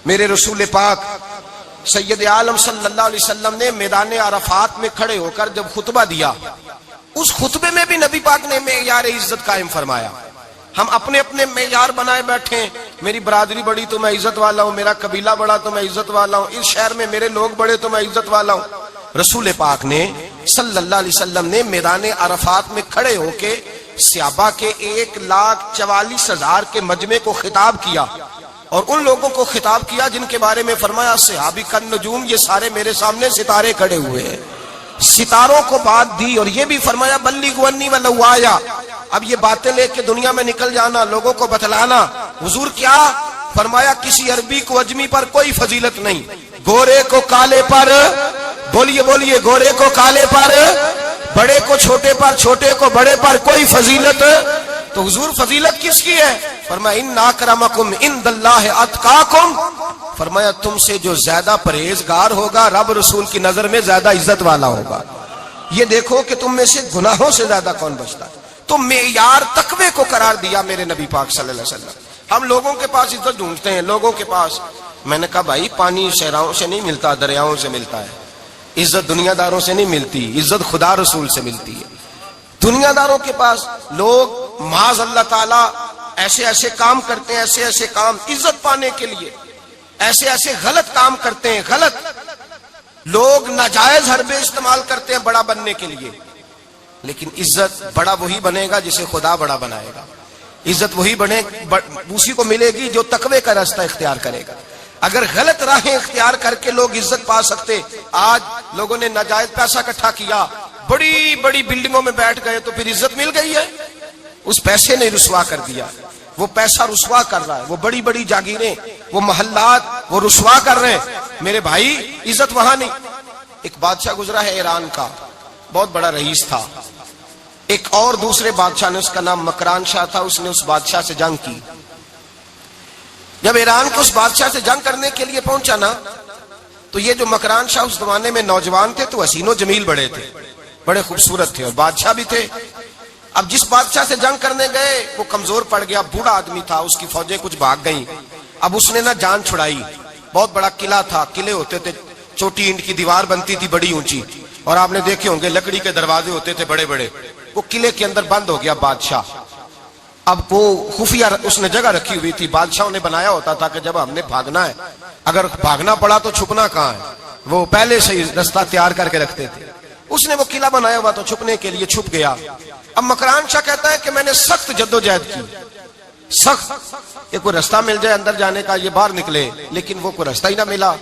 میرے رسول پاک سید عالم صلی اللہ علیہ وسلم نے میدان عرفات میں کھڑے ہو کر جب خطبہ دیا، اس خطبے میں بھی نبی پاک نے معیار عزت قائم فرمایا۔ ہم اپنے اپنے معیار بنائے بیٹھے ہیں، میری برادری بڑی تو میں عزت والا ہوں، میرا قبیلہ بڑا تو میں عزت والا ہوں، اس شہر میں میرے لوگ بڑے تو میں عزت والا ہوں۔ رسول پاک نے صلی اللہ علیہ وسلم نے میدان عرفات میں کھڑے ہو کے صحابہ کے 1,44,000 کے مجمع کو خطاب کیا، اور ان لوگوں کو خطاب کیا جن کے بارے میں فرمایا صحابی کن نجوم، یہ سارے میرے سامنے ستارے کھڑے ہوئے ہیں۔ ستاروں کو بات دی اور یہ بھی فرمایا بلغوا انی ولو آیا، اب یہ باتیں لے کے دنیا میں نکل جانا، لوگوں کو بتلانا۔ حضور کیا فرمایا؟ کسی عربی کو اجمی پر کوئی فضیلت نہیں، گورے کو کالے پر، بولیے بولیے، گورے کو کالے پر، بڑے کو چھوٹے پر، چھوٹے کو بڑے پر کوئی فضیلت۔ تو حضور فضیلت کس کی ہے؟ فرمایا ان اکرمکم عند اللہ اتقاکم، فرمایا تم سے جو زیادہ پرہیزگار ہوگا رب رسول کی نظر میں زیادہ عزت والا ہوگا۔ یہ دیکھو کہ تم میں سے گناہوں سے زیادہ کون بچتا ہے۔ تو معیار تقوی کو قرار دیا میرے نبی پاک صلی اللہ علیہ وسلم۔ ہم لوگوں کے پاس عزت ڈھونڈتے ہیں، لوگوں کے پاس، میں نے کہا بھائی پانی صحراؤں سے نہیں ملتا، دریاؤں سے ملتا ہے۔ عزت دنیا داروں سے نہیں ملتی، عزت خدا رسول سے ملتی ہے۔ دنیا داروں کے پاس لوگ معاذ اللہ تعالی ایسے ایسے کام کرتے ہیں، ایسے ایسے کام عزت پانے کے لیے، ایسے ایسے غلط کام کرتے ہیں، غلط لوگ ناجائز حربے استعمال کرتے ہیں بڑا بننے کے لیے۔ لیکن عزت بڑا وہی بنے گا جسے خدا بڑا بنائے گا، عزت وہی بنے اسی کو ملے گی جو تقوی کا راستہ اختیار کرے گا۔ اگر غلط راہیں اختیار کر کے لوگ عزت پا سکتے، آج لوگوں نے ناجائز پیسہ اکٹھا کیا، بڑی بڑی بلڈنگوں میں بیٹھ گئے تو پھر عزت مل گئی ہے؟ اس پیسے نے رسوا کر دیا، وہ پیسہ رسوا کر رہا ہے، وہ بڑی بڑی جاگیریں، وہ محلات وہ رسوا کر رہے ہیں۔ میرے بھائی عزت وہاں نہیں۔ ایک بادشاہ گزرا ہے ایران کا، بہت بڑا رئیس تھا۔ ایک اور دوسرے بادشاہ نے، اس کا نام مکران شاہ تھا، اس نے اس بادشاہ سے جنگ کی۔ جب ایران کو اس بادشاہ سے جنگ کرنے کے لیے پہنچا نا، تو یہ جو مکران شاہ اس زمانے میں نوجوان تھے تو حسین و جمیل بڑے تھے، بڑے خوبصورت تھے اور بادشاہ بھی تھے۔ اب جس بادشاہ سے جنگ کرنے گئے وہ کمزور پڑ گیا، بوڑھا آدمی تھا، اس کی فوجیں کچھ بھاگ گئیں۔ اب اس نے نا جان چھڑائی، بہت بڑا قلعہ تھا، قلعے ہوتے تھے، چھوٹی اینٹ کی دیوار بنتی تھی بڑی اونچی، اور آپ نے دیکھے ہوں گے لکڑی کے دروازے ہوتے تھے بڑے بڑے۔ وہ قلعے کے اندر بند ہو گیا بادشاہ۔ اب وہ خفیہ اس نے جگہ رکھی ہوئی تھی، بادشاہوں نے بنایا ہوتا تھا کہ جب ہم نے بھاگنا ہے، اگر بھاگنا پڑا تو چھپنا کہاں ہے، وہ پہلے سے ہی رستہ تیار کر کے رکھتے تھے۔ اس نے وہ قلعہ بنایا ہوا تو چھپنے کے لیے چھپ گیا۔ اب مکران شاہ کہتا ہے کہ میں نے سخت جدوجہد کی، سخت، کہ کوئی رستہ مل جائے اندر جانے کا، یہ باہر نکلے، لیکن وہ کوئی رستہ ہی نہ ملا۔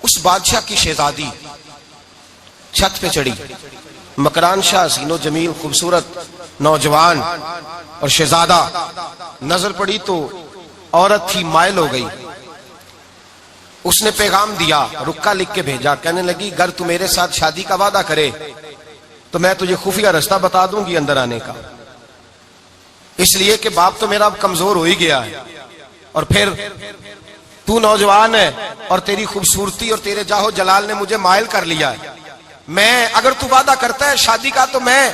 اس بادشاہ کی شہزادی چھت پہ چڑھی، مکران شاہ حسین و جمیل خوبصورت نوجوان اور شہزادہ، نظر پڑی تو عورت تھی، مائل ہو گئی۔ اس نے پیغام دیا، رکا لکھ کے بھیجا، کہنے لگی اگر تو میرے ساتھ شادی کا وعدہ کرے تو میں تجھے خفیہ رستہ بتا دوں گی اندر آنے کا، اس لیے کہ باپ تو میرا اب کمزور ہو ہی گیا ہے، اور پھر تو نوجوان ہے اور تیری خوبصورتی اور تیرے جاہو جلال نے مجھے مائل کر لیا ہے۔ میں اگر تو وعدہ کرتا ہے شادی کا تو میں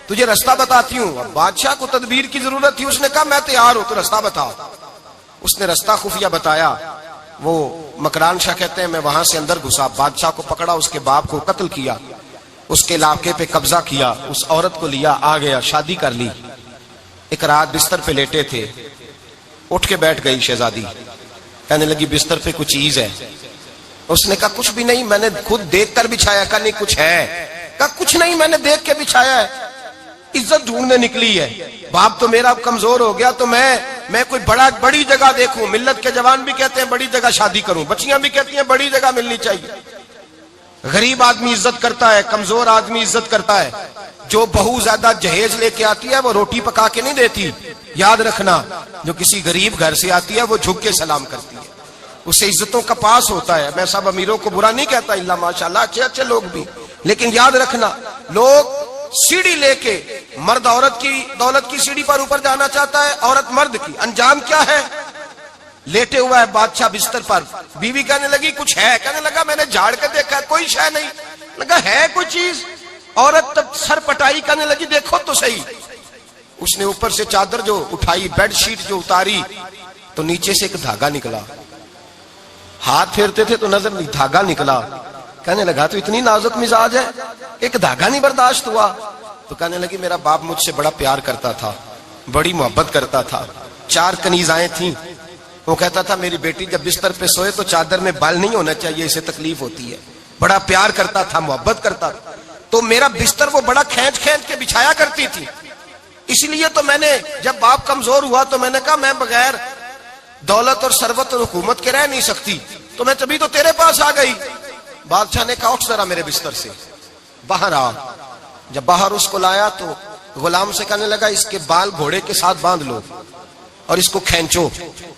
تجھے رستہ بتاتی ہوں۔ اب بادشاہ کو تدبیر کی ضرورت تھی، اس نے کہا میں تیار ہوں، تو رستہ بتاؤ۔ اس نے رستہ خفیہ بتایا۔ وہ مکران شاہ کہتے ہیں میں وہاں سے اندر گھسا، بادشاہ کو پکڑا، اس کے باپ کو قتل کیا، اس کے علاقے پہ قبضہ کیا، اس عورت کو لیا، آ گیا، شادی کر لی۔ ایک رات بستر پہ لیٹے تھے، اٹھ کے بیٹھ گئی شہزادی، کہنے لگی بستر پہ کچھ چیز ہے؟ اس نے کہا کچھ بھی نہیں، میں نے خود دیکھ کر بچھایا۔ کہا نہیں کچھ ہے۔ کہا کچھ نہیں، میں نے دیکھ کے بچھایا ہے، عزت ڈھونڈنے نکلی ہے، باپ تو میرا اب کمزور ہو گیا، تو میں کوئی بڑی جگہ دیکھوں۔ ملت کے جوان بھی کہتے ہیں بڑی جگہ شادی کروں، بچیاں بھی کہتی ہیں بڑی جگہ ملنی چاہیے۔ غریب آدمی عزت کرتا ہے، کمزور آدمی عزت کرتا ہے۔ جو بہو زیادہ جہیز لے کے آتی ہے وہ روٹی پکا کے نہیں دیتی، یاد رکھنا، جو کسی غریب گھر سے آتی ہے وہ جھک کے سلام کرتی ہے، اسے عزتوں کا پاس ہوتا ہے۔ میں سب امیروں کو برا نہیں کہتا، اللہ ماشاءاللہ اچھے اچھے لوگ بھی، لیکن یاد رکھنا لوگ سیڑھی لے کے، مرد عورت کی دولت کی سیڑھی پر اوپر جانا چاہتا ہے، عورت مرد کی، انجام کیا ہے؟ لیٹے ہوا ہے بادشاہ بستر پر، بیوی کہنے لگی کچھ ہے؟ کہنے لگا میں نے جھاڑ کے دیکھا ہے، کوئی شے نہیں۔ لگا ہے کوئی چیز؟ عورت تب سر پٹائی، کہنے لگی دیکھو تو صحیح۔ اس نے اوپر سے چادر جو اٹھائی، بیڈ شیٹ جو اتاری، تو نیچے سے ایک دھاگا نکلا, ہاتھ پھیرتے تھے تو نظر نہیں, دھاگا نکلا. کہنے لگا تو اتنی نازک مزاج ہے, ایک دھاگا نہیں برداشت ہوا. تو کہنے لگی میرا باپ مجھ سے بڑا پیار کرتا تھا, بڑی محبت کرتا تھا, 4 کنیزائیں تھیں. وہ کہتا تھا میری بیٹی جب بستر پہ سوئے تو چادر میں بال نہیں ہونا چاہیے, اسے تکلیف ہوتی ہے. بڑا پیار کرتا تھا, محبت کرتا تھا, تو میرا بستر وہ بڑا کھینچ کھینچ کے بچھایا کرتی تھی. اس لیے تو میں نے جب باپ کمزور ہوا تو میں نے کہا میں بغیر دولت اور ثروت اور حکومت کے رہ نہیں سکتی, تو میں تبھی تو تیرے پاس آ گئی. بادشاہ نے کہا اٹھ ذرا میرے بستر سے, باہر آ. جب باہر اس کو لایا تو غلام سے کہنے لگا اس کے بال گھوڑے کے ساتھ باندھ لو اور اس کو کھینچو,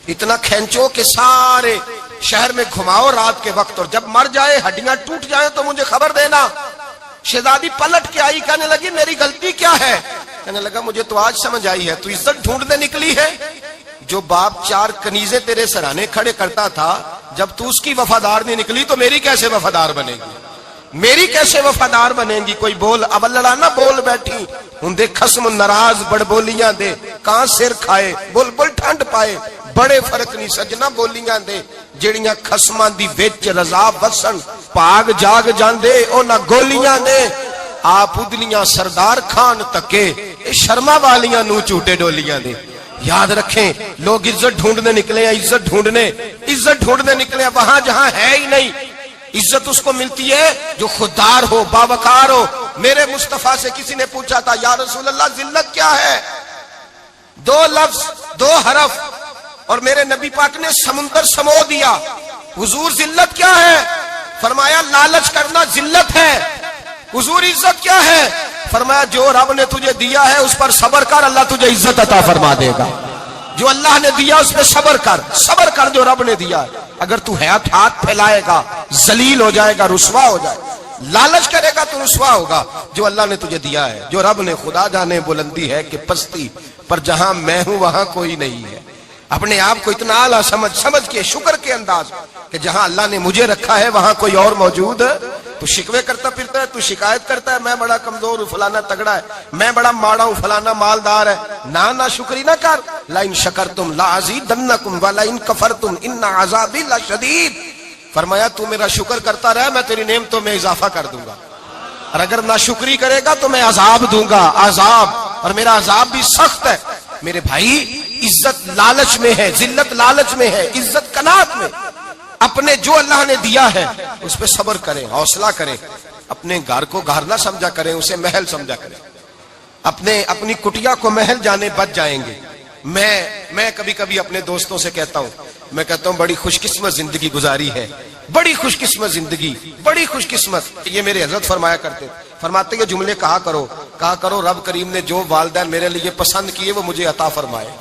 اتنا کھینچو کہ سارے شہر میں گھماؤ رات کے وقت, اور جب مر جائے ہڈیاں ٹوٹ جائیں تو مجھے خبر دینا. شہزادی پلٹ کے آئی, کہنے لگی میری غلطی کیا ہے؟ کہنے لگا مجھے تو آج سمجھ آئی ہے, تو عزت ڈھونڈنے نکلی ہے. جو باپ 4 کنیزیں تیرے سرانے کھڑے کرتا تھا, جب تو اس کی وفادار نہیں نکلی تو میری کیسے وفادار بنے گی, میری کیسے وفادار بنے گی؟ کوئی بول اب لڑانا بول بیٹھی ہوں دے خسم ناراض بڑ بولیاں دے, کہاں سر کھائے بل بل ٹھنڈ پائے. بڑے فرق نہیں سجنا بولیاں دے جڑیاں خسماں دی وچ رضا وسن, پاگ جاگ جاندے او نہ گولیاں دے. آپ ادلیاں سردار خان تکے شرما والیاں نو چوٹے ڈولیاں دے. یاد رکھیں لوگ عزت ڈھونڈنے نکلے ہیں, عزت ڈھونڈنے نکلے ہیں وہاں جہاں ہے ہی نہیں. عزت اس کو ملتی ہے جو خوددار ہو, باوقار ہو. میرے مصطفیٰ سے کسی نے پوچھا تھا یا رسول اللہ ذلت کیا ہے؟ 2 لفظ 2 حرف اور میرے نبی پاک نے سمندر سمو دیا. حضور ذلت کیا ہے؟ فرمایا لالچ کرنا ذلت ہے. حضور عزت کیا ہے؟ فرمایا جو رب نے تجھے دیا ہے اس پر صبر کر, اللہ تجھے عزت عطا فرما دے گا. جو اللہ نے دیا اس پہ صبر کر جو رب نے دیا. اگر تو ہاتھ پھیلائے گا ذلیل ہو جائے گا, رسوا ہو جائے گا. لالچ کرے گا تو رسوا ہوگا. جو اللہ نے تجھے دیا ہے, جو رب نے, خدا جانے بلندی ہے کہ پستی, پر جہاں میں ہوں وہاں کوئی نہیں ہے. اپنے آپ کو اتنا اعلیٰ سمجھ کے شکر کے انداز کہ جہاں اللہ نے مجھے رکھا ہے وہاں کوئی اور موجود. تو شکوے کرتا پھرتا ہے, تو شکایت کرتا ہے میں بڑا کمزور ہوں, فلانا تگڑا ہے, میں بڑا ماڑا ہوں, فلانا مالدار ہے. نہ شکری نہ کر. لئن شکرتم لازیدنکم ولئن کفرتم ان عذابی لشدید. فرمایا تو میرا شکر کرتا رہے, میں تیری نعمتوں میں اضافہ کر دوں گا, اور اگر ناشکری کرے گا تو میں عذاب دوں گا, عذاب, اور میرا عذاب بھی سخت ہے. میرے بھائی عزت لالچ میں ہے, ذلت لالچ میں ہے, عزت قناعت میں. اپنے جو اللہ نے دیا ہے اس پہ صبر کریں, حوصلہ کریں. اپنے گھر کو گھر نہ سمجھا کریں, اسے محل سمجھا کریں. اپنی کٹیا کو محل جانے بچ جائیں گے. میں کبھی کبھی اپنے دوستوں سے کہتا ہوں بڑی خوش قسمت زندگی گزاری ہے, بڑی خوش قسمت زندگی, بڑی خوش قسمت. یہ میرے حضرت فرمایا کرتے, فرماتے یہ جملے کہا کرو رب کریم نے جو والدین میرے لیے پسند کیے وہ مجھے عطا فرمائے.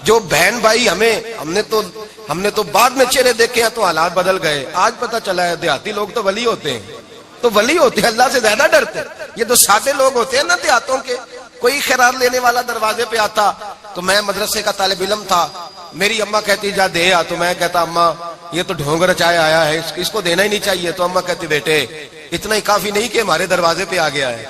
جو بہن بھائی ہم نے تو بعد میں چہرے دیکھے ہیں تو حالات بدل گئے. آج پتہ چلا ہے دیہاتی لوگ تو ولی ہوتے ہیں, اللہ سے زیادہ ڈرتے ہیں. یہ تو سادے لوگ ہوتے ہیں نا دیہاتوں کے. کوئی خیرات لینے والا دروازے پہ آتا تو میں مدرسے کا طالب علم تھا, میری اماں کہتی جا دے آ, تو میں کہتا اماں یہ تو ڈھونگ رچائے آیا ہے, اس کو دینا ہی نہیں چاہیے. تو اماں کہتی بیٹے اتنا ہی کافی نہیں کہ ہمارے دروازے پہ آ گیا ہے.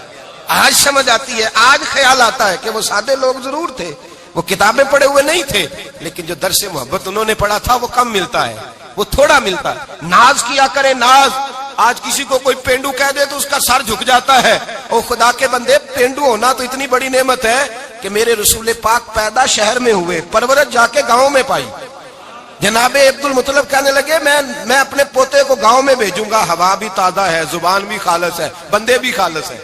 آج سمجھ آتی ہے, آج خیال آتا ہے کہ وہ سادے لوگ ضرور تھے, وہ کتابیں پڑھے ہوئے نہیں تھے, لیکن جو درس محبت انہوں نے پڑھا تھا وہ کم ملتا ہے, وہ تھوڑا ملتا ہے. ناز کیا کرے, ناز. آج کسی کو کوئی پینڈو کہہ دے تو اس کا سر جھک جاتا ہے. او خدا کے بندے, پینڈو ہونا تو اتنی بڑی نعمت ہے کہ میرے رسول پاک پیدا شہر میں ہوئے, پرورش جا کے گاؤں میں پائی. جناب عبد المطلب کہنے لگے میں اپنے پوتے کو گاؤں میں بھیجوں گا, ہوا بھی تازہ ہے, زبان بھی خالص ہے, بندے بھی خالص ہے.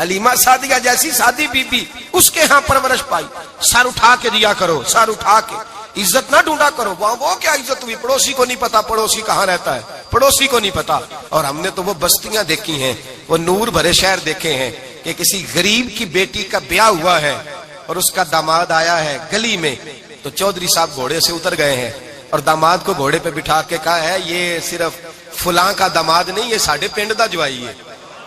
حلیمہ سعدیہ جیسی سادی بی بی, اس کے ہاں پرورش پائی. سر اٹھا کے دیا کرو, سر اٹھا کے. عزت نہ ڈھونڈا کرو, وہ کیا عزت ہوئی, پڑوسی کو نہیں پتا پڑوسی کہاں رہتا ہے, پڑوسی کو نہیں پتا. اور ہم نے تو وہ بستیاں دیکھی ہیں, وہ نور بھرے شہر دیکھے ہیں کہ کسی غریب کی بیٹی کا بیاہ ہوا ہے اور اس کا داماد آیا ہے گلی میں, تو چودھری صاحب گھوڑے سے اتر گئے ہیں اور داماد کو گھوڑے پہ بٹھا کے کہا ہے یہ صرف فلاں کا داماد نہیں, یہ ساڑھے پنڈ دا جوائی ہے,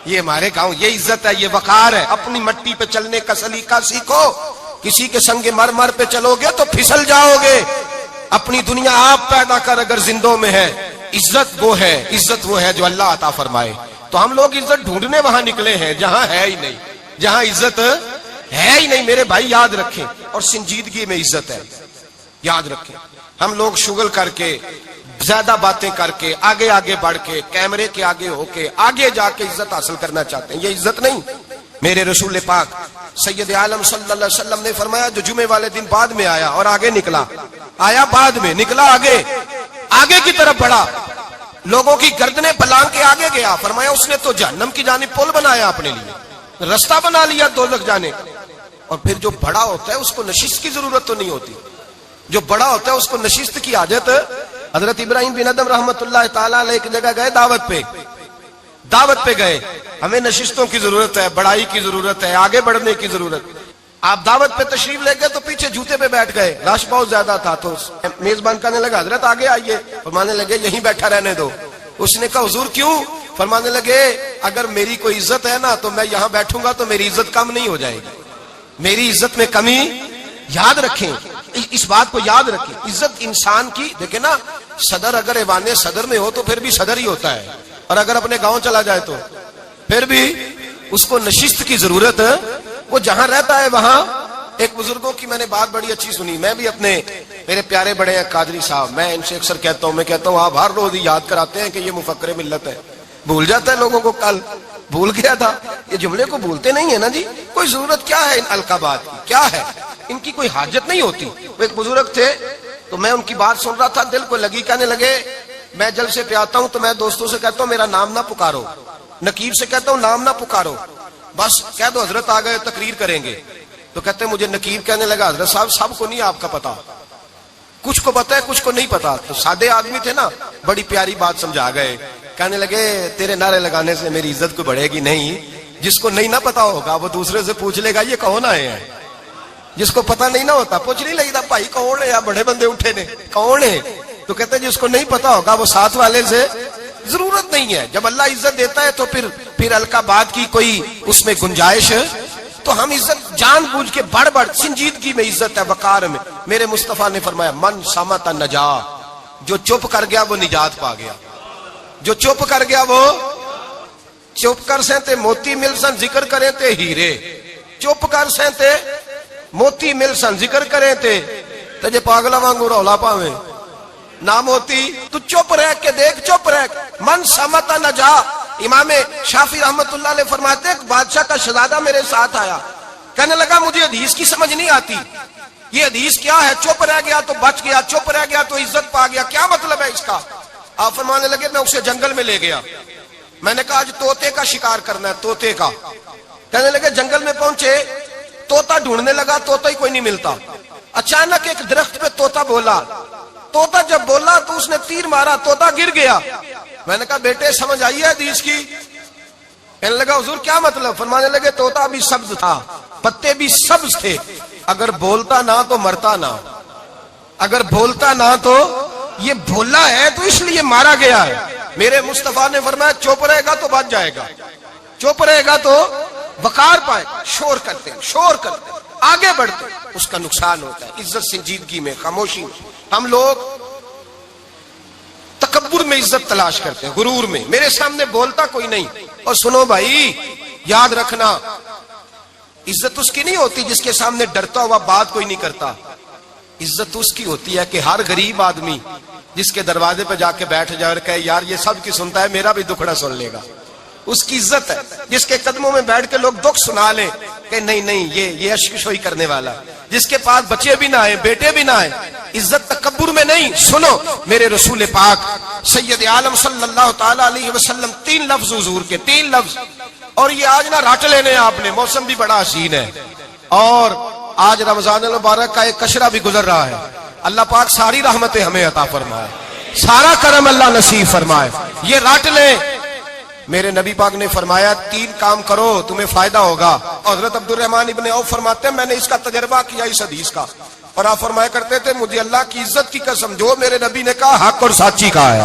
یہ ہمارے گاؤں, یہ عزت ہے, یہ وقار ہے. اپنی مٹی پہ چلنے کا سلیقہ سیکھو, کسی کے سنگ مرمر پہ چلو گے تو پھسل جاؤ گے. اپنی دنیا آپ پیدا کر اگر زندوں میں ہے. عزت وہ ہے جو اللہ عطا فرمائے. تو ہم لوگ عزت ڈھونڈنے وہاں نکلے ہیں جہاں ہے ہی نہیں, جہاں عزت ہے ہی نہیں. میرے بھائی یاد رکھیں, اور سنجیدگی میں عزت ہے. یاد رکھیں، ہم لوگ شغل کر کے، زیادہ باتیں کر کے، آگے آگے بڑھ کے، کیمرے کے آگے ہو کے، آگے جا کے عزت حاصل کرنا چاہتے ہیں. یہ عزت نہیں. میرے رسول پاک سید عالم صلی اللہ علیہ وسلم نے فرمایا جو جمعے والے دن بعد میں آیا اور آگے نکلا، آیا بعد میں، نکلا آگے کی طرف بڑھا، لوگوں کی گردنیں پلانگ کے آگے گیا، فرمایا اس نے تو جہنم کی جانب پل بنایا، اپنے لیے رستہ بنا لیا دوزخ جانے. اور پھر جو بڑا ہوتا ہے اس کو نشست کی ضرورت تو نہیں ہوتی. جو بڑا ہوتا ہے اس کو نشست کی حاجت. حضرت ابراہیم بن ادم رحمت اللہ تعالیٰ علیہ ایک جگہ گئے، دعوت پہ گئے. ہمیں نشستوں کی ضرورت ہے، بڑائی کی ضرورت ہے، آگے بڑھنے کی ضرورت. آپ دعوت پہ تشریف لے گئے تو پیچھے جوتے پہ بیٹھ گئے، رش بہت زیادہ تھا. تو میزبان کہنے لگا حضرت آگے آئیے، فرمانے لگے یہیں بیٹھا رہنے دو. اس نے کہا حضور کیوں؟ فرمانے لگے اگر میری کوئی عزت ہے نا تو میں یہاں بیٹھوں گا تو میری عزت کم نہیں ہو جائے گی، میری عزت میں کمی. یاد رکھیں، اس بات کو یاد رکھیں. عزت انسان کی، دیکھیں نا، صدر اگر ایوان صدر میں ہو تو پھر بھی صدر ہی ہوتا ہے، اور اگر اپنے گاؤں چلا جائے تو پھر بھی اس کو نشست کی ضرورت ہے. وہ جہاں رہتا ہے وہاں. ایک بزرگوں کی میں نے بات بڑی اچھی سنی. میں بھی میرے پیارے بڑے ہیں قادری صاحب، میں ان سے اکثر کہتا ہوں آپ ہر روز یاد کراتے ہیں کہ یہ مفکر ملت ہے. بھول جاتا ہے لوگوں کو، کل بھول گیا تھا. یہ جملے کو بھولتے نہیں ہے نا جی. کوئی ضرورت کیا ہے ان القابات کی، کیا ہے ان کی، کوئی حاجت نہیں ہوتی. وہ ایک بزرگ تھے تو میں ان کی بات سن رہا تھا، دل کو لگی. کہنے لگے میں جلسے پہ آتا ہوں تو میں دوستوں سے کہتا ہوں میرا نام نہ پکارو، نقیب سے کہتا ہوں نام نہ پکارو، بس کہہ دو حضرت آ گئے تقریر کریں گے. تو کہتے ہیں مجھے نقیب. کہنے لگا حضرت صاحب سب کو نہیں آپ کا پتا، کچھ کو پتا ہے کچھ کو نہیں پتا. تو سادے آدمی تھے نا، بڑی پیاری بات سمجھا گئے. کہنے لگے تیرے نعرے لگانے سے میری عزت کو بڑھے گی نہیں. جس کو نہیں نہ پتا ہوگا وہ دوسرے سے پوچھ لے گا یہ کون آئے ہیں. جس کو پتا نہیں نہ ہوتا پوچھ نہیں لگتا بھائی کون ہے، یا بڑے بندے اٹھے نے کون ہے. تو کہتے ہیں جس کو نہیں پتا ہوگا وہ ساتھ والے سے ضرورت نہیں ہے. جب اللہ عزت دیتا ہے تو پھر القابات کی کوئی اس میں گنجائش. تو ہم عزت جان بوجھ کے بڑھ سنجیدگی میں عزت ہے، وقار میں. میرے مصطفیٰ نے فرمایا من صمت نجا، جو چپ کر گیا وہ نجات پا گیا. جو چپ کر گیا وہ چپ کر سہتے موتی مل سن ذکر کریں تے ہیرے. چپ کر سہتے موتی مل سن ذکر کریں تے جے پاگلا وانگو رولا پاویں نہ موتی. تو چپ رہ کے دیکھ، چپ رہ. من صمت نجا. امام شافعی رحمت اللہ علیہ فرماتے ہیں بادشاہ کا شہزادہ میرے ساتھ آیا، کہنے لگا مجھے حدیث کی سمجھ نہیں آتی، یہ حدیث کیا ہے؟ چپ رہ گیا تو بچ گیا، چپ رہ گیا تو عزت پا گیا، کیا مطلب ہے اس کا؟ آپ فرمانے لگے میں اسے جنگل میں لے گیا. میں نے کہا آج طوطے کا شکار کرنا ہے، طوطے کا. کہنے لگے جنگل میں پہنچے، طوطا ڈھونڈنے لگا، طوطا ہی کوئی نہیں ملتا. اچانک ایک درخت پہ طوطا بولا. طوطا جب بولا تو اس نے تیر مارا، طوطا گر گیا. میں نے کہا بیٹے سمجھ آئی ہے حدیث کی؟ کہنے لگا حضور کیا مطلب؟ فرمانے لگے طوطا بھی سبز تھا، پتے بھی سبز تھے، اگر بولتا نہ تو مرتا نہ، اگر بولتا نہ تو یہ بولا ہے تو اس لیے مارا گیا ہے. میرے مصطفیٰ نے فرمایا چپ رہے گا تو بچ جائے گا، چپ رہے گا تو وقار پائے. شور کرتے آگے بڑھتے اس کا نقصان ہوتا ہے. عزت سنجیدگی میں، خاموشی میں. ہم لوگ تکبر میں عزت تلاش کرتے ہیں، غرور میں. میرے سامنے بولتا کوئی نہیں. اور سنو بھائی یاد رکھنا، عزت اس کی نہیں ہوتی جس کے سامنے ڈرتا ہوا بات کوئی نہیں کرتا. عزت اس کی ہوتی ہے کہ ہر غریب آدمی جس کے دروازے پہ جا کے بیٹھ جائے اور کہے یار یہ سب کی سنتا ہے میرا بھی دکھڑا سن لے گا، اس کی عزت ہے. جس کے قدموں میں بیٹھ کے لوگ دکھ سنا لیں کہ نہیں یہ اشکشوئی کرنے والا. جس کے پاس بچے بھی نہ آئے، بیٹے بھی نہ آئے. عزت تکبر میں نہیں. سنو میرے رسول پاک سید عالم صلی اللہ تعالی علیہ وسلم 3 لفظ حضور کے، 3 لفظ. اور یہ آج نہ رٹ لینے آپ نے، موسم بھی بڑا حسین ہے اور آج رمضان المبارک کا ایک کشرہ بھی گزر رہا ہے. اللہ پاک ساری رحمتیں ہمیں عطا فرمائے، سارا کرم اللہ نصیب فرمائے. یہ رٹ لیں. میرے نبی پاک نے فرمایا 3 کام کرو تمہیں فائدہ ہوگا. حضرت عبد الرحمن ابن عوف فرماتے ہیں میں نے اس کا تجربہ کیا اس حدیث کا، اور آپ فرمایا کرتے تھے مجھے اللہ کی عزت کی قسم جو میرے نبی نے کہا حق اور سچی کا ہے،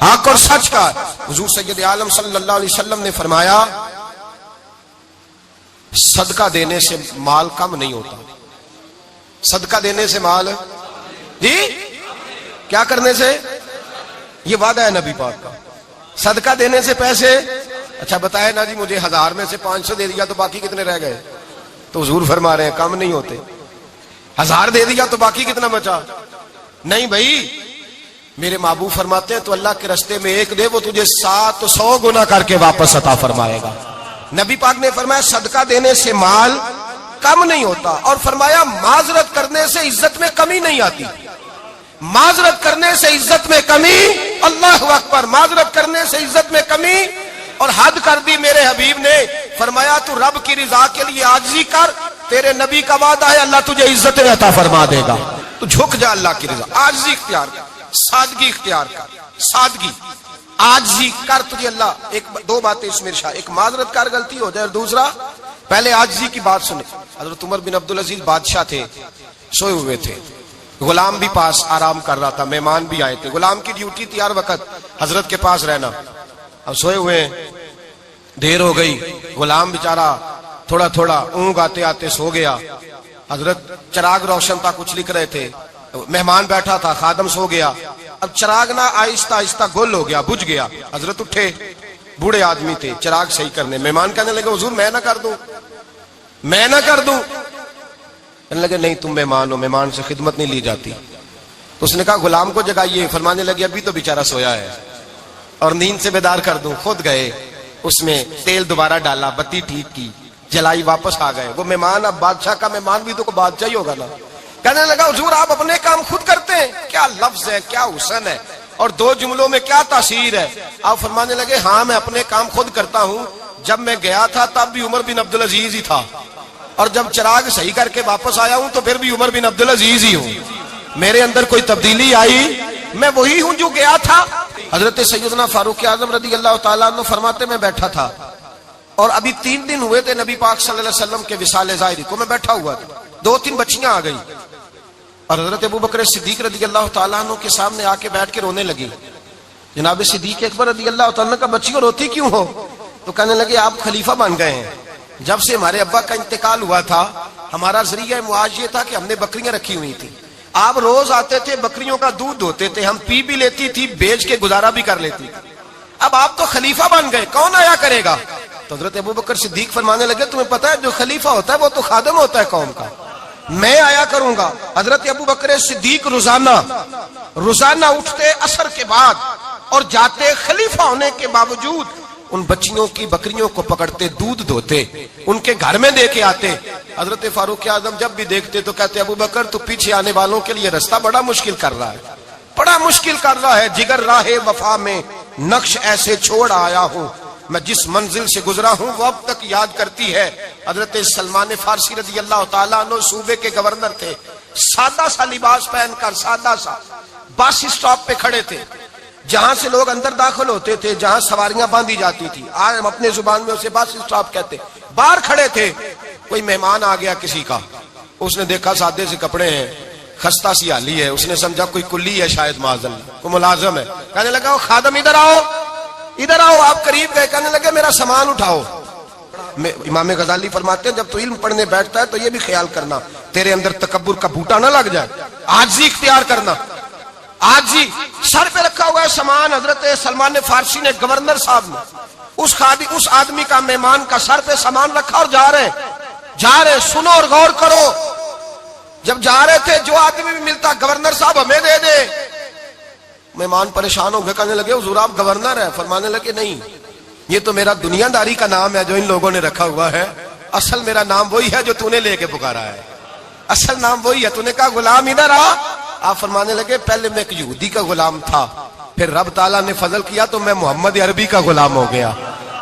حق اور سچ کا. حضور سید عالم صلی اللہ علیہ وسلم نے فرمایا صدقہ دینے سے مال کم نہیں ہوتا. صدقہ دینے سے مال جی کیا کرنے سے؟ یہ وعدہ ہے نبی پاک کا. صدقہ دینے سے پیسے، اچھا بتائے نا جی مجھے 1000 میں سے 500 دے دیا تو باقی کتنے رہ گئے؟ تو حضور فرما رہے ہیں کم نہیں ہوتے. 1000 دے دیا تو باقی کتنا بچا؟ نہیں بھائی، میرے محبوب فرماتے ہیں تو اللہ کے راستے میں ایک دے، وہ تجھے 700 گنا کر کے واپس عطا فرمائے گا۔ نبی پاک نے فرمایا صدقہ دینے سے مال کم نہیں ہوتا، اور فرمایا معذرت کرنے سے عزت میں کمی نہیں آتی۔ معذرت کرنے سے عزت میں کمی، اللہ اکبر، معذرت کرنے سے عزت میں کمی، اور حد کر دی میرے حبیب نے، فرمایا تو رب کی رضا کے لیے عاجزی کر، تیرے نبی کا وعدہ ہے اللہ تجھے عزت عطا فرما دے گا۔ تو جھک جا اللہ کی رضا، عاجزی اختیار کر، سادگی اختیار کر، سادگی عاجزی کر، تجھے اللہ دو باتیں اس میں ارشاد، ایک معذرت کر غلطی ہو جائے، اور دوسرا پہلے عاجزی کی بات سنے۔ حضرت عمر بن عبدالعزیز بادشاہ تھے، سوئے ہوئے تھے، غلام بھی پاس آرام کر رہا تھا، مہمان بھی آئے تھے، غلام کی ڈیوٹی تھی ہر وقت حضرت کے پاس رہنا۔ اب سوئے ہوئے دیر ہو گئی، غلام بیچارہ تھوڑا تھوڑا اونگ آتے آتے سو گیا، حضرت چراغ روشن تھا، کچھ لکھ رہے تھے، مہمان بیٹھا تھا، خادم سو گیا، اب چراغ نہ آہستہ آہستہ گل ہو گیا، بجھ گیا، حضرت اٹھے، بوڑھے آدمی تھے، چراغ صحیح کرنے، مہمان کہنے لگے حضور میں نہ کر دوں، میں نہ کر دوں، کہنے لگے نہیں تم مہمان ہو، مہمان سے خدمت نہیں لی جاتی۔ تو اس نے کہا غلام کو جگائیے، فرمانے لگے ابھی تو بیچارہ سویا ہے اور نیند سے بیدار کر دوں، خود گئے، اس میں تیل دوبارہ ڈالا، بتی ٹھیک کی، جلائی، واپس آ گئے۔ وہ مہمان اب بادشاہ کا مہمان بھی تو کوئی بادشاہ ہی ہوگا نا، کہنے لگا حضور آپ اپنے کام خود کرتے ہیں، کیا لفظ ہے، کیا حسن ہے، اور دو جملوں میں کیا تاثیر ہے۔ آپ فرمانے لگے ہاں میں اپنے کام خود کرتا ہوں، جب میں گیا تھا تب بھی عمر بن عبدالعزیز ہی تھا، اور جب چراغ صحیح کر کے واپس آیا ہوں تو پھر بھی عمر بن عبدالعزیز ہی ہوں، میرے اندر کوئی تبدیلی آئی، میں وہی ہوں جو گیا تھا۔ حضرت سیدنا فاروق اعظم رضی اللہ تعالیٰ عنہ فرماتے میں بیٹھا تھا، اور ابھی 3 دن ہوئے تھے نبی پاک صلی اللہ علیہ وسلم کے وصال ظاہری کو، میں بیٹھا ہوا تھا، 2-3 بچیاں آ گئی، اور حضرت ابوبکر صدیق رضی اللہ تعالیٰ عنہ کے سامنے آ کے بیٹھ کے رونے لگی۔ جناب صدیق اکبر رضی اللہ تعالیٰ عنہ کا بچیوں روتی کیوں ہو؟ تو کہنے لگے آپ خلیفہ بن گئے ہیں، جب سے ہمارے ابا کا انتقال ہوا تھا ہمارا ذریعہ معاش یہ تھا کہ ہم نے بکریاں رکھی ہوئی تھی، آپ روز آتے تھے، بکریوں کا دودھ دھوتے تھے، ہم پی بھی لیتی تھی، بیچ کے گزارا بھی کر لیتی تھی، اب آپ تو خلیفہ بن گئے، کون آیا کرے گا؟ تو حضرت ابوبکر صدیق فرمانے لگے تمہیں پتہ ہے جو خلیفہ ہوتا ہے وہ تو خادم ہوتا ہے قوم کا، میں آیا کروں گا۔ حضرت ابوبکر صدیق روزانہ اٹھتے عصر کے بعد اور جاتے، خلیفہ ہونے کے باوجود ان بچیوں کی بکریوں کو پکڑتے، دودھ دھوتے، ان کے گھر میں دے کے آتے۔ حضرت فاروق اعظم جب بھی دیکھتے تو کہتے ابوبکر تو پیچھے آنے والوں کے لیے راستہ بڑا مشکل کر رہا ہے، بڑا مشکل کر رہا ہے، جگر راہ وفا میں نقش ایسے چھوڑ آیا ہوں، میں جس منزل سے گزرا ہوں وہ اب تک یاد کرتی ہے۔ حضرت سلمان فارسی رضی اللہ تعالیٰ عنہ صوبے کے گورنر تھے، سادہ سا لباس پہن کر، سادہ سا، بس اسٹاپ پہ کھڑے تھے، جہاں سے لوگ اندر داخل ہوتے تھے، جہاں سواریاں باندھی جاتی تھی، آج ہم اپنے زبان میں اسے بس اسٹاپ کہتے، باہر کھڑے تھے۔ کوئی مہمان آ گیا کسی کا، اس نے دیکھا سادے سے کپڑے ہیں، خستہ سی حالی ہے، اس نے سمجھا کوئی کلی ہے، شاید معاذ اللہ کوئی ملازم ہے، کہنے لگا وہ خادم ادھر آؤ، ادھر آؤ، آپ قریب گئے، کہنے لگے میرا سامان اٹھاؤ۔ امام غزالی فرماتے ہیں جب تو علم پڑھنے بیٹھتا ہے تو یہ بھی خیال کرنا تیرے اندر تکبر کا بوٹا نہ لگ جائے، عاجزی اختیار کرنا، عاجزی۔ سر پہ رکھا ہوا ہے سامان، حضرت سلمان فارسی نے، گورنر صاحب نے، اس آدمی کا، مہمان کا سر پہ سامان رکھا اور جا رہے، سنو اور غور کرو، جب جا رہے تھے جو آدمی بھی ملتا گورنر صاحب ہمیں دے دے، مہمان پریشان ہو گئے، کہنے لگے حضور آپ گورنر ہیں؟ فرمانے لگے نہیں، یہ تو میرا دنیا داری کا نام ہے جو ان لوگوں نے رکھا ہوا ہے، اصل میرا نام وہی ہے جو تو نے لے کے پکارا ہے، اصل نام وہی ہے۔ تو نے کہا غلام ادھر آ، آپ فرمانے لگے پہلے میں ایک یہودی کا غلام تھا، پھر رب تعالیٰ نے فضل کیا تو میں محمد عربی کا غلام ہو گیا،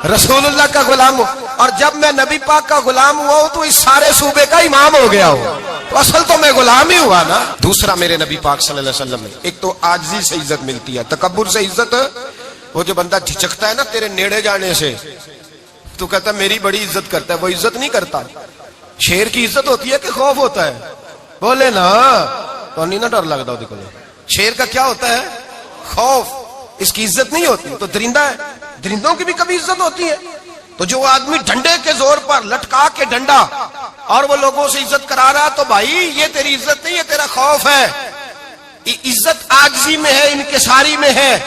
رسول اللہ کا غلام ہوں، اور جب میں نبی پاک کا غلام ہوا ہوں تو اس سارے صوبے کا امام ہو گیا ہوں، تو اصل تو میں غلام ہی ہوا نا۔ دوسرا میرے نبی پاک صلی اللہ علیہ وسلم نے، ایک تو عاجزی سے عزت ملتی ہے، تکبر سے عزت، وہ جو بندہ جھجکتا ہے نا تیرے نیڑے جانے سے، تو کہتا ہے میری بڑی عزت کرتا ہے، وہ عزت نہیں کرتا۔ شیر کی عزت ہوتی ہے کہ خوف ہوتا ہے؟ بولے نا تو نہیں نا ڈر لگتا وہ، دیکھو شیر کا کیا ہوتا ہے؟ خوف، اس کی عزت نہیں ہوتی۔ تو درندہ ہے، درندوں کی بھی کبھی عزت ہوتی ہے؟ تو جو آدمی ڈنڈے کے زور پر لٹکا کے ڈنڈا اور وہ لوگوں سے عزت کرا رہا، تو بھائی یہ تیری عزت نہیں، یہ تیرا خوف ہے۔ عزت عاجزی میں ہے، انکساری میں ہے۔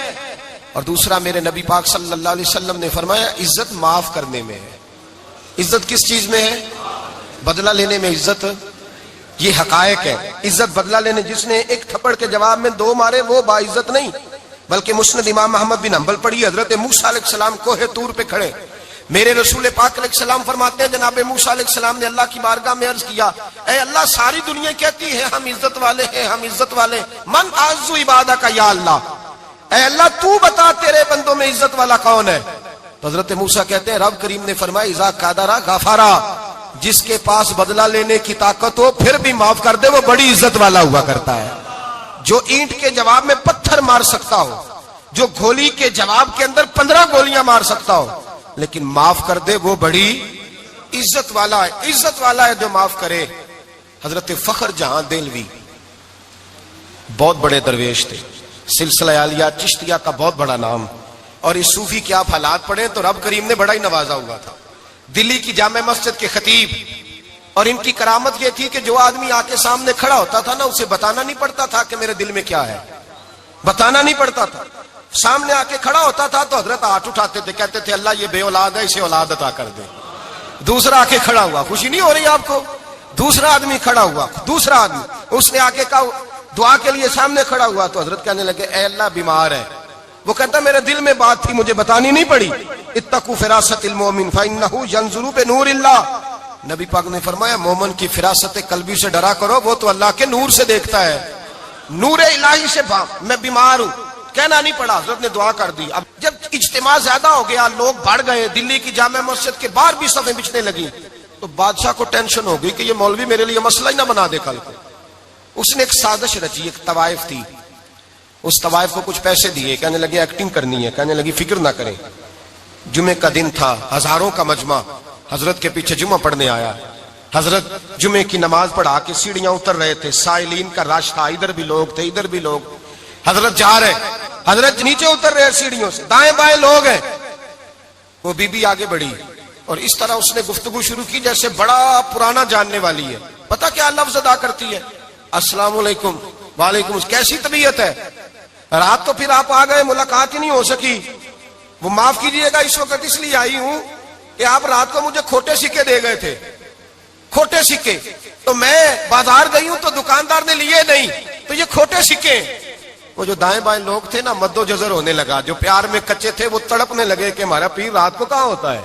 اور دوسرا میرے نبی پاک صلی اللہ علیہ وسلم نے فرمایا عزت معاف کرنے میں ہے۔ عزت کس چیز میں ہے؟ بدلہ لینے میں عزت یہ حقائق ہے. عزت بدلہ لینے جس نے ایک تھپڑ کے جواب میں 2 مارے وہ باعزت نہیں، بلکہ مسند امام محمد بن حنبل پڑھی. حضرت موسیٰ علیہ السلام کوہ طور پہ کھڑے، میرے رسول پاک علیہ السلام فرماتے ہیں جناب موسیٰ علیہ السلام نے اللہ کی بارگاہ میں عرض کیا، اے اللہ ساری دنیا کہتی ہے ہم عزت والے ہیں، ہم عزت والے، من اعز عبادک یا اللہ، اے اللہ تو بتا تیرے بندوں میں عزت والا کون ہے؟ تو حضرت موسیٰ کہتے ہیں رب کریم نے فرمایا اذا قادر غفارا، جس کے پاس بدلہ لینے کی طاقت ہو پھر بھی معاف کر دے وہ بڑی عزت والا ہوا کرتا ہے. جو اینٹ کے جواب میں پتھر مار سکتا ہو، جو گولی کے جواب کے اندر 15 گولیاں مار سکتا ہو لیکن معاف کر دے وہ بڑی عزت والا ہے. عزت والا ہے جو معاف کرے. حضرت فخر جہاں دہلوی بہت بڑے درویش تھے، سلسلہ عالیہ چشتیہ کا بہت بڑا نام، اور اس صوفی کے آپ حالات پڑھیں تو رب کریم نے بڑا ہی نوازا ہوا تھا. دلی کی جامع مسجد کے خطیب، اور ان کی کرامت یہ تھی کہ جو آدمی آ کے سامنے کھڑا ہوتا تھا نا اسے بتانا نہیں پڑتا تھا کہ میرے دل میں کیا ہے، بتانا نہیں پڑتا تھا. سامنے آ کے کھڑا ہوتا تھا تو حضرت ہاتھ اٹھاتے تھے، کہتے تھے اللہ یہ بے اولاد ہے اسے اولاد عطا کر دے. دوسرا آ کے کھڑا ہوا، خوشی نہیں ہو رہی آپ کو؟ دوسرا آدمی کھڑا ہوا، دوسرا آدمی اس نے آ کے کہا دعا کے لیے سامنے کھڑا ہوا تو حضرت کہنے لگے اے اللہ بیمار ہے. وہ کہتا میرے دل میں بات تھی مجھے بتانی نہیں پڑی. اتقوا فراست المؤمن فانه ينظر بنور اللہ. نبی پاک نے فرمایا مومن کی فراست قلبی سے ڈرا کرو، وہ تو اللہ کے نور سے دیکھتا ہے. نور الہی سے میں بیمار ہوں کہنا نہیں پڑا، حضرت نے دعا کر دی. اب جب اجتماع زیادہ ہو گیا، لوگ بڑھ گئے، دلی کی جامع مسجد کے باہر بھی صفیں بچھنے لگی، تو بادشاہ کو ٹینشن ہو گئی کہ یہ مولوی میرے لیے مسئلہ ہی نہ بنا دے کل کو. اس نے ایک سازش رچی، ایک طوائف تھی، اس طوائف کو کچھ پیسے دیے، کہنے لگے ایکٹنگ کرنی ہے، کہنے لگی فکر نہ کریں. جمعے کا دن تھا، ہزاروں کا مجمع حضرت کے پیچھے جمعہ پڑھنے آیا. حضرت جمعے کی نماز پڑھا کے سیڑھیاں اتر رہے تھے، سائلین کا رش تھا، ادھر بھی لوگ تھے ادھر بھی لوگ. حضرت جا رہے، حضرت نیچے اتر رہے سیڑھیوں سے، دائیں بائیں لوگ ہیں. وہ بی بی آگے بڑھی اور اس طرح اس نے گفتگو شروع کی جیسے بڑا پرانا جاننے والی ہے. پتہ کیا لفظ ادا کرتی ہے؟ السلام علیکم. وعلیکم السلام. کیسی طبیعت ہے؟ رات تو پھر آپ آ گئے، ملاقات ہی نہیں ہو سکی. وہ معاف کیجئے گا اس وقت اس لیے آئی ہوں کہ آپ رات کو مجھے کھوٹے سکے دے گئے تھے، کھوٹے سکے، تو میں بازار گئی ہوں تو دکاندار نے لیے نہیں، تو یہ کھوٹے سکے. وہ جو دائیں بائیں لوگ تھے نا مد و جزر ہونے لگا، جو پیار میں کچے تھے وہ تڑپنے لگے کہ ہمارا پیر رات کو کہاں ہوتا ہے.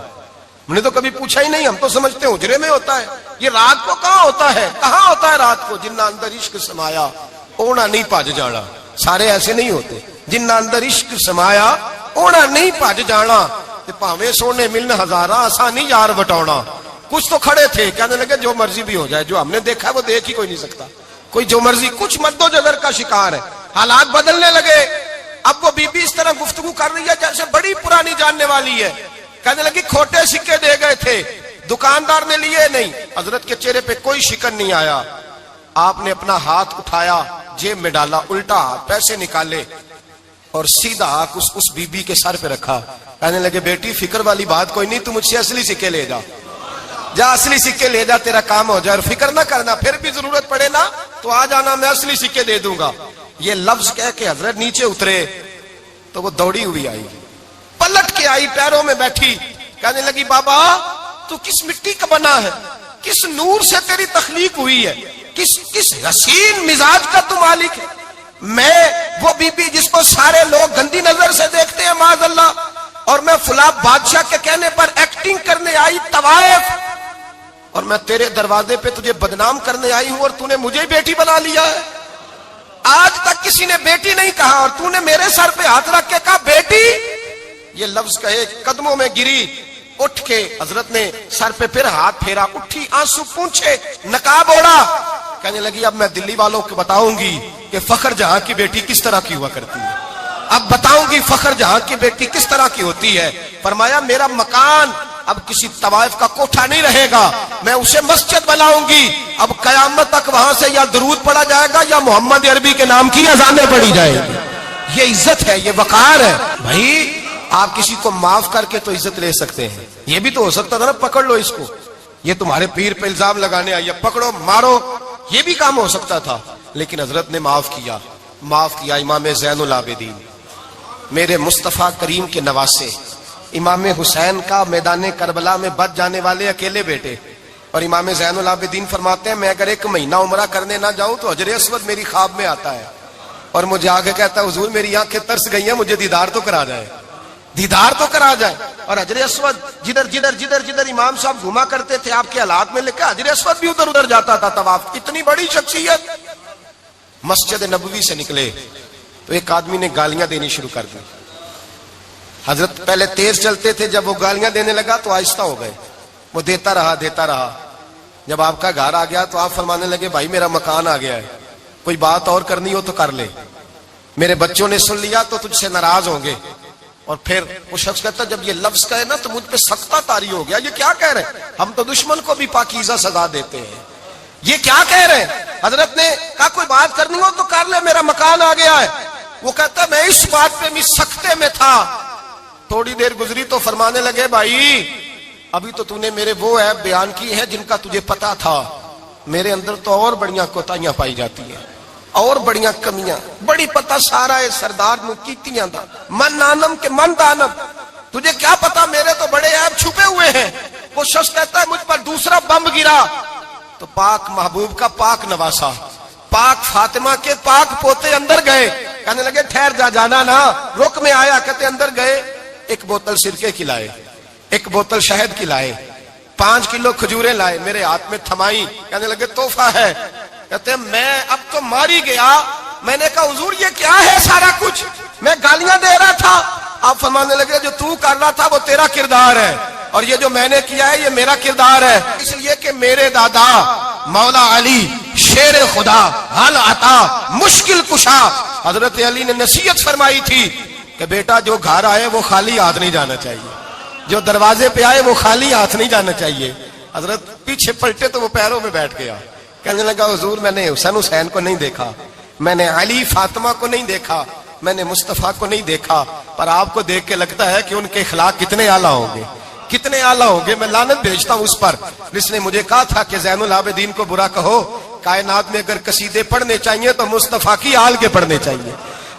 ہم نے تو کبھی پوچھا ہی نہیں، ہم تو سمجھتے ہیں اجرے میں ہوتا ہے، یہ رات کو کہاں ہوتا ہے، کہاں ہوتا ہے رات کو. جنہ اندر عشق سمایا اونا نہیں پاج جانا. سارے ایسے نہیں ہوتے. جنہ اندر عشق سمایا اونا نہیں پاج جانا. پاویں سونے ملن ہزارہ آسانی یار بٹونا. کچھ تو کھڑے تھے کہنے لگے جو مرضی بھی ہو جائے، جو ہم نے دیکھا وہ دیکھ ہی کوئی نہیں سکتا، کوئی جو مرضی. کچھ مد و جزر کا شکار ہے. حالات بدلنے لگے. اب وہ بی بی اس طرح گفتگو کر رہی ہے جیسے بڑی پرانی جاننے والی ہے. کہنے لگی کھوٹے سکے دے گئے تھے، دکاندار نے لیے نہیں. حضرت کے چہرے پہ کوئی شکن نہیں آیا. آپ نے اپنا ہاتھ اٹھایا، جیب میں ڈالا، الٹا ہاتھ پیسے نکالے اور سیدھا ہاتھ اس بی بی کے سر پہ رکھا. کہنے لگے بیٹی فکر والی بات کوئی نہیں، تو مجھ سے اصلی سکے لے جا، جا اصلی سکے لے جا، تیرا کام ہو جائے. اور فکر نہ کرنا، پھر بھی ضرورت پڑے نا تو آ جانا، میں اصلی سکے دے دوں گا. یہ لفظ کہہ کے حضرت نیچے اترے تو وہ دوڑی ہوئی آئی، پلٹ کے آئی، پیروں میں بیٹھی. کہنے لگی بابا تو کس مٹی کا بنا ہے، کس نور سے تیری تخلیق ہوئی ہے، کس حسین مزاج کا تو مالک ہے. میں وہ بی بی جس کو سارے لوگ گندی نظر سے دیکھتے ہیں معاذ اللہ، اور میں فلاں بادشاہ کے کہنے پر ایکٹنگ کرنے آئی طوائف، اور میں تیرے دروازے پہ تجھے بدنام کرنے آئی ہوں اور تو نے مجھے بیٹی بنا لیا ہے. آج تک کسی نے بیٹی نہیں کہا اور تو نے میرے سر پہ ہاتھ رکھ کے کہا بیٹی. یہ لفظ کہے قدموں میں گری، اٹھ کے حضرت نے سر پہ پھر ہاتھ پھیرا، اٹھی، آنسو پونچھے، نقاب اوڑا. کہنے لگی اب میں دلی والوں کو بتاؤں گی کہ فخر جہاں کی بیٹی کس طرح کی ہوا کرتی ہے، اب بتاؤں گی فخر جہاں کی بیٹی کس طرح کی ہوتی ہے. فرمایا میرا مکان اب کسی طوائف کا کوٹھا نہیں رہے گا، میں اسے مسجد بناؤں گی. اب قیامت تک وہاں سے یا درود پڑھا جائے گا یا محمد عربی کے نام کی اذانیں پڑھی جائے گی. یہ عزت ہے، یہ وقار ہے. بھائی آپ کسی کو معاف کر کے تو عزت لے سکتے ہیں. یہ بھی تو ہو سکتا تھا نا پکڑ لو اس کو، یہ تمہارے پیر پہ الزام لگانے آئی ہے، پکڑو مارو، یہ بھی کام ہو سکتا تھا. لیکن حضرت نے معاف کیا. معاف کیا. امام زین العابدین میرے مصطفیٰ کریم کے نواسے، امام حسین کا میدان کربلا میں بچ جانے والے اکیلے بیٹے، اور امام زین العابدین فرماتے ہیں میں اگر 1 مہینہ عمرہ کرنے نہ جاؤں تو حجر اسود میری خواب میں آتا ہے اور مجھے آگے کہتا ہے حضور میری آنکھیں ترس گئی ہیں، مجھے دیدار تو کرا جائے، دیدار تو کرا جائے۔ اور حجر اسود جدھر جدھر جدھر جدھر امام صاحب گھوما کرتے تھے آپ کے حالات میں لکھا حجر اسود بھی ادھر ادھر جاتا تھا طواف۔ اتنی بڑی شخصیت۔ مسجد نبوی سے نکلے تو ایک آدمی نے گالیاں دینی شروع کر دی۔ حضرت پہلے تیز چلتے تھے، جب وہ گالیاں دینے لگا تو آہستہ ہو گئے، وہ دیتا رہا۔ جب آپ کا گھر آ گیا تو آپ فرمانے لگے بھائی میرا مکان آ گیا ہے، کوئی بات اور کرنی ہو تو کر لے، میرے بچوں نے سن لیا تو تجھ سے ناراض ہوں گے۔ اور پھر وہ شخص کہتا جب یہ لفظ کہے نا تو مجھ پہ سختہ طاری ہو گیا، یہ کیا کہہ رہے ہیں؟ ہم تو دشمن کو بھی پاکیزہ سزا دیتے ہیں، یہ کیا کہہ رہے ہیں؟ حضرت نے کہا کوئی بات کرنی ہو تو کر لے، میرا مکان آ گیا ہے۔ وہ کہتا میں اس بات پہ بھی سختے میں تھا۔ تھوڑی دیر گزری تو فرمانے لگے بھائی ابھی تو نے میرے وہ عیب بیان کی ہے جن کا تجھے پتا تھا، میرے اندر تو اور بڑیاں کوتاہیاں پائی جاتی ہیں، اور بڑیاں کمیاں، بڑی پتا سارا ہے سردار نو کیتیاں دا من نانم کے من دانم، تجھے کیا پتا میرے تو بڑے عیب چھپے ہوئے ہیں۔ وہ شخص کہتا ہے مجھ پر دوسرا بم گرا تو پاک محبوب کا پاک نواسا، پاک فاطمہ کے پاک پوتے اندر گئے، کہنے لگے ٹھہر جا جانا نا، رک میں آیا، کہتے اندر گئے، 1 بوتل سرکے کی لائے، 1 بوتل شہد کی لائے، 5 کلو کھجوریں لائے، میرے ہاتھ میں تھمائی، کہنے لگے تحفہ ہے۔ کہتے ہیں میں اب تو ماری گیا، میں نے کہا حضور یہ کیا ہے سارا کچھ، میں گالیاں دے رہا تھا۔ آپ فرمانے لگے جو تو کر رہا تھا وہ تیرا کردار ہے اور یہ جو میں نے کیا ہے یہ میرا کردار ہے، اس لیے کہ میرے دادا مولا علی شیر خدا حل عطا مشکل کشا، حضرت علی نے نصیحت فرمائی تھی کہ بیٹا جو گھر آئے وہ خالی ہاتھ نہیں جانا چاہیے، جو دروازے پہ آئے وہ خالی ہاتھ نہیں جانا چاہیے۔ حضرت پیچھے پلٹے تو وہ پیروں میں بیٹھ گیا، کہنے لگا حضور میں نے حسین کو نہیں دیکھا، میں نے علی فاطمہ کو نہیں دیکھا، میں نے مصطفیٰ کو نہیں دیکھا، پر آپ کو دیکھ کے لگتا ہے کہ ان کے اخلاق کتنے اعلیٰ ہوں گے، کتنے اعلیٰ ہوں گے۔ میں لعنت بھیجتا ہوں اس پر جس نے مجھے کہا تھا کہ زین العابدین کو برا کہو، کائنات میں اگر قصیدے پڑھنے چاہیے تو مصطفیٰ کی آل کے پڑھنے چاہیے،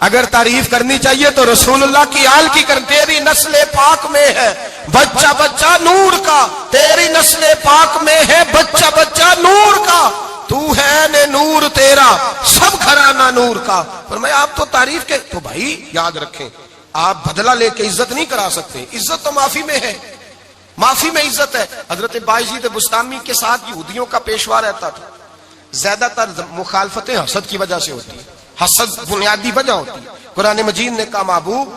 اگر تعریف کرنی چاہیے تو رسول اللہ کی آل کی کر۔ تیری نسل پاک میں ہے بچہ بچہ نور کا، تیری نسل پاک میں ہے بچہ بچہ نور کا، تو ہے نے نور تیرا سب گھرانہ نور کا۔ فرمایا آپ تو تعریف کے تو بھائی یاد رکھیں آپ بدلہ لے کے عزت نہیں کرا سکتے، عزت تو معافی میں ہے، معافی میں عزت ہے۔ حضرت بایزید بستامی کے ساتھ یہودیوں کا پیشوا رہتا تھا، زیادہ تر مخالفتیں حسد کی وجہ سے ہوتی ہیں، حسد بنیادی وجہ ہوتی ہے۔ قرآن مجید نے کہا محبوب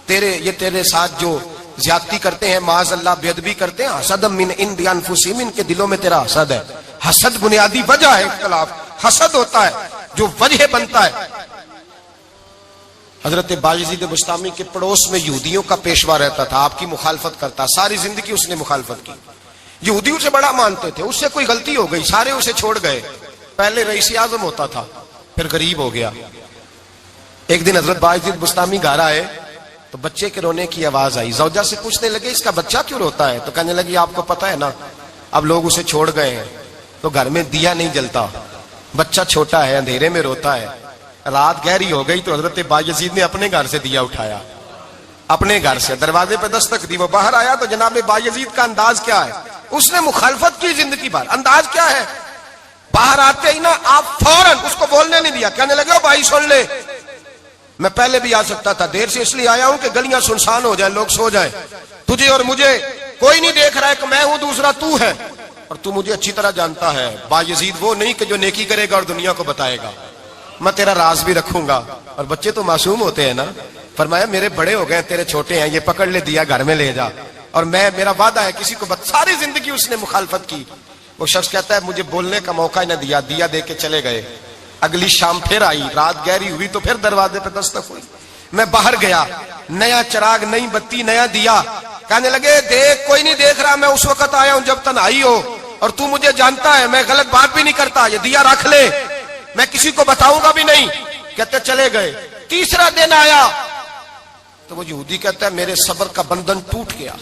تیرے ساتھ جو زیادتی کرتے ہیں معاذ اللہ بے ادبی کرتے ہیں، حسد من عند انفسہم، ان کے دلوں میں تیرا حسد ہے۔ حسد بنیادی وجہ ہے، اختلاف حسد ہوتا ہے جو وجہ بنتا ہے۔ حضرت بایزید بستامی کے پڑوس میں یہودیوں کا پیشوا رہتا تھا، آپ کی مخالفت کرتا، ساری زندگی اس نے مخالفت کی، یہودی اسے بڑا مانتے تھے، اس سے کوئی غلطی ہو گئی سارے اسے چھوڑ گئے، پہلے رئیس اعظم ہوتا تھا پھر غریب ہو گیا۔ ایک دن حضرت بایزید بستامی گھر آئے تو بچے کے رونے کی آواز آئی، زوجہ سے پوچھنے لگے اس کا بچہ کیوں روتا ہے؟ تو کہنے لگی آپ کو پتا ہے نا اب لوگ اسے چھوڑ گئے ہیں تو گھر میں دیا نہیں جلتا، بچہ چھوٹا ہے اندھیرے میں روتا ہے۔ رات گہری ہو گئی تو حضرت بایزید نے اپنے گھر سے دیا اٹھایا، اپنے گھر سے دروازے پہ دستک دی، وہ باہر آیا تو جناب بایزید کا انداز کیا ہے، اس نے مخالفت کی زندگی بھر، انداز کیا ہے، باہر آتے ہی نا آپ فوراً اس کو بولنے نہیں دیا، کہنے لگے بھائی سن لے میں پہلے بھی آ سکتا تھا، دیر سے اس لیے آیا ہوں کہ گلیاں سنسان ہو جائیں، لوگ سو جائیں، تجھے اور مجھے کوئی نہیں دیکھ رہا ہے کہ میں ہوں دوسرا تو ہے، اور تو مجھے اچھی طرح جانتا ہے بایزید وہ نہیں کہ جو نیکی کرے گا اور دنیا کو بتائے گا، میں تیرا راز بھی رکھوں گا۔ اور بچے تو معصوم ہوتے ہیں نا، فرمایا میرے بڑے ہو گئے تیرے چھوٹے ہیں، یہ پکڑ لے دیا گھر میں لے جا، اور میرا وعدہ ہے کسی کو ساری زندگی اس نے مخالفت کی۔ وہ شخص کہتا ہے مجھے بولنے کا موقع نہ دیا، دیا دے کے چلے گئے۔ اگلی شام پھر آئی، رات گہری ہوئی تو پھر دروازے پہ دستک ہوئی، میں باہر گیا، نیا چراغ نئی بتی نیا دیا، کہنے لگے دیکھ کوئی نہیں دیکھ رہا، میں اس وقت آیا ہوں جب تنہائی ہو اور تو مجھے جانتا ہے، میں غلط بات بھی نہیں کرتا، یہ دیا رکھ لے، میں کسی کو بتاؤں گا بھی نہیں۔ کہتے چلے گئے، تیسرا دن آیا تو وہ یہودی کہتا ہے میرے صبر کا بندھن ٹوٹ گیا،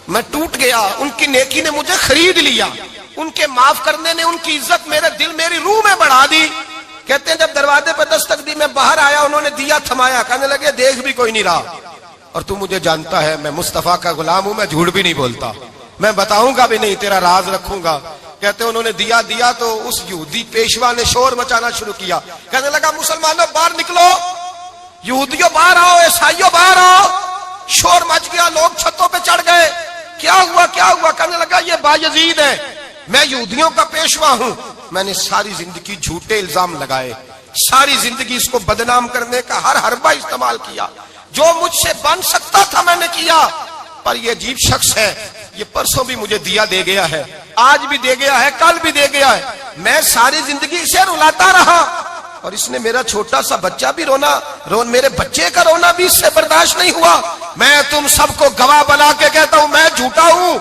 میں ٹوٹ گیا، ان کی نیکی نے مجھے خرید لیا، ان کے معاف کرنے نے ان کی عزت میرے دل میری روح میں بڑھا دی۔ کہتے ہیں جب دروازے پہ دستک دی میں باہر آیا، انہوں نے دیا تھمایا، کہنے لگے دیکھ بھی کوئی نہیں رہا، اور تو مجھے جانتا ہے میں مصطفیٰ کا غلام ہوں، میں جھوٹ بھی نہیں بولتا، میں بتاؤں گا بھی نہیں، تیرا راز رکھوں گا۔ کہتے انہوں نے دیا تو اس یہودی پیشوا نے شور مچانا شروع کیا، کہنے لگا مسلمانوں باہر نکلو، یہودیوں باہر آؤ، عیسائیوں باہر آؤ۔ شور مچ گیا، لوگ چھتوں پہ چڑھ گئے، کیا ہوا؟ کہنے لگا یہ بایزید ہے، میں یہودیوں کا پیشوا ہوں، میں نے ساری زندگی جھوٹے الزام لگائے، ساری زندگی اس کو بدنام کرنے کا ہر حربہ استعمال کیا، جو مجھ سے بن سکتا تھا میں نے کیا، پر یہ عجیب شخص ہے، یہ پرسوں بھی مجھے دیا دے گیا ہے، آج بھی دے گیا ہے، کل بھی دے گیا ہے، میں ساری زندگی اسے رلاتا رہا، اور اس نے میرا چھوٹا سا بچہ بھی میرے بچے کا رونا بھی اس سے برداشت نہیں ہوا۔ میں تم سب کو گواہ بنا کے کہتا ہوں میں جھوٹا ہوں،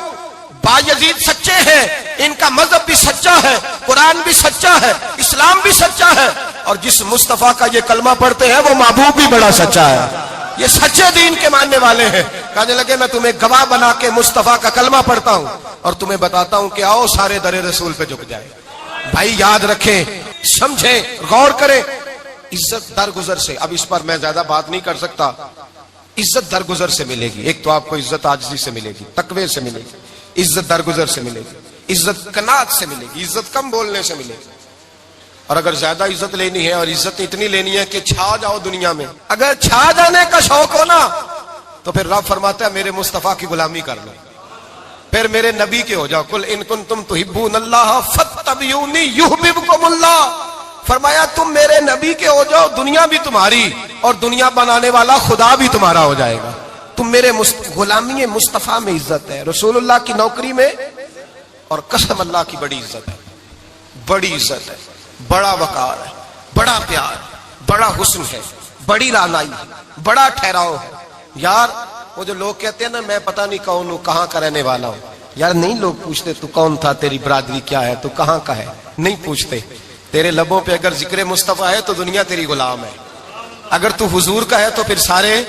بایزید سچے ہیں، ان کا مذہب بھی سچا ہے، قرآن بھی سچا ہے، اسلام بھی سچا ہے، اور جس مصطفیٰ کا یہ کلمہ پڑھتے ہیں وہ محبوب بھی بڑا سچا ہے، یہ سچے دین کے ماننے والے ہیں۔ کہنے لگے میں تمہیں گواہ بنا کے مصطفیٰ کا کلمہ پڑھتا ہوں اور تمہیں بتاتا ہوں کہ آؤ سارے در رسول پہ جھک جائے۔ بھائی یاد رکھیں، سمجھیں، غور کریں، عزت درگزر سے، اب اس پر میں زیادہ بات نہیں کر سکتا، عزت درگزر سے ملے گی۔ ایک تو آپ کو عزت عاجزی سے ملے گی، تقوی سے ملے گی، عزت درگزر سے ملے گی، عزت قناعت سے ملے گی، عزت کم بولنے سے ملے گی۔ اور اگر زیادہ عزت لینی ہے اور عزت اتنی لینی ہے کہ چھا جاؤ دنیا میں، اگر چھا جانے کا شوق ہو نا تو پھر رب فرماتا ہے میرے مصطفیٰ کی غلامی کر لو، پھر میرے نبی کے ہو جاؤ، قل ان کنتم تحبون اللہ فاتبعونی یحببکم اللہ۔ فرمایا تم میرے نبی کے ہو جاؤ، دنیا بھی تمہاری اور دنیا بنانے والا خدا بھی تمہارا ہو جائے گا۔ تم میرے غلامی مصطفیٰ میں عزت ہے، رسول اللہ کی نوکری میں، اور قسم اللہ کی بڑی عزت ہے، بڑی عزت ہے، بڑا وقار ہے، بڑا پیار، بڑا حسن ہے، بڑی رعنائی ہے، بڑا ٹھہراؤ ہے۔ یار وہ جو لوگ کہتے ہیں نا میں پتہ نہیں کون ہوں، کہاں کا رہنے والا ہوں، یار نہیں لوگ پوچھتے تو کون تھا، تیری برادری کیا ہے، تو کہاں کا ہے، نہیں پوچھتے۔ تیرے لبوں پہ اگر ذکر مصطفیٰ ہے تو دنیا تیری غلام ہے، اگر تو حضور کا ہے تو پھر سارے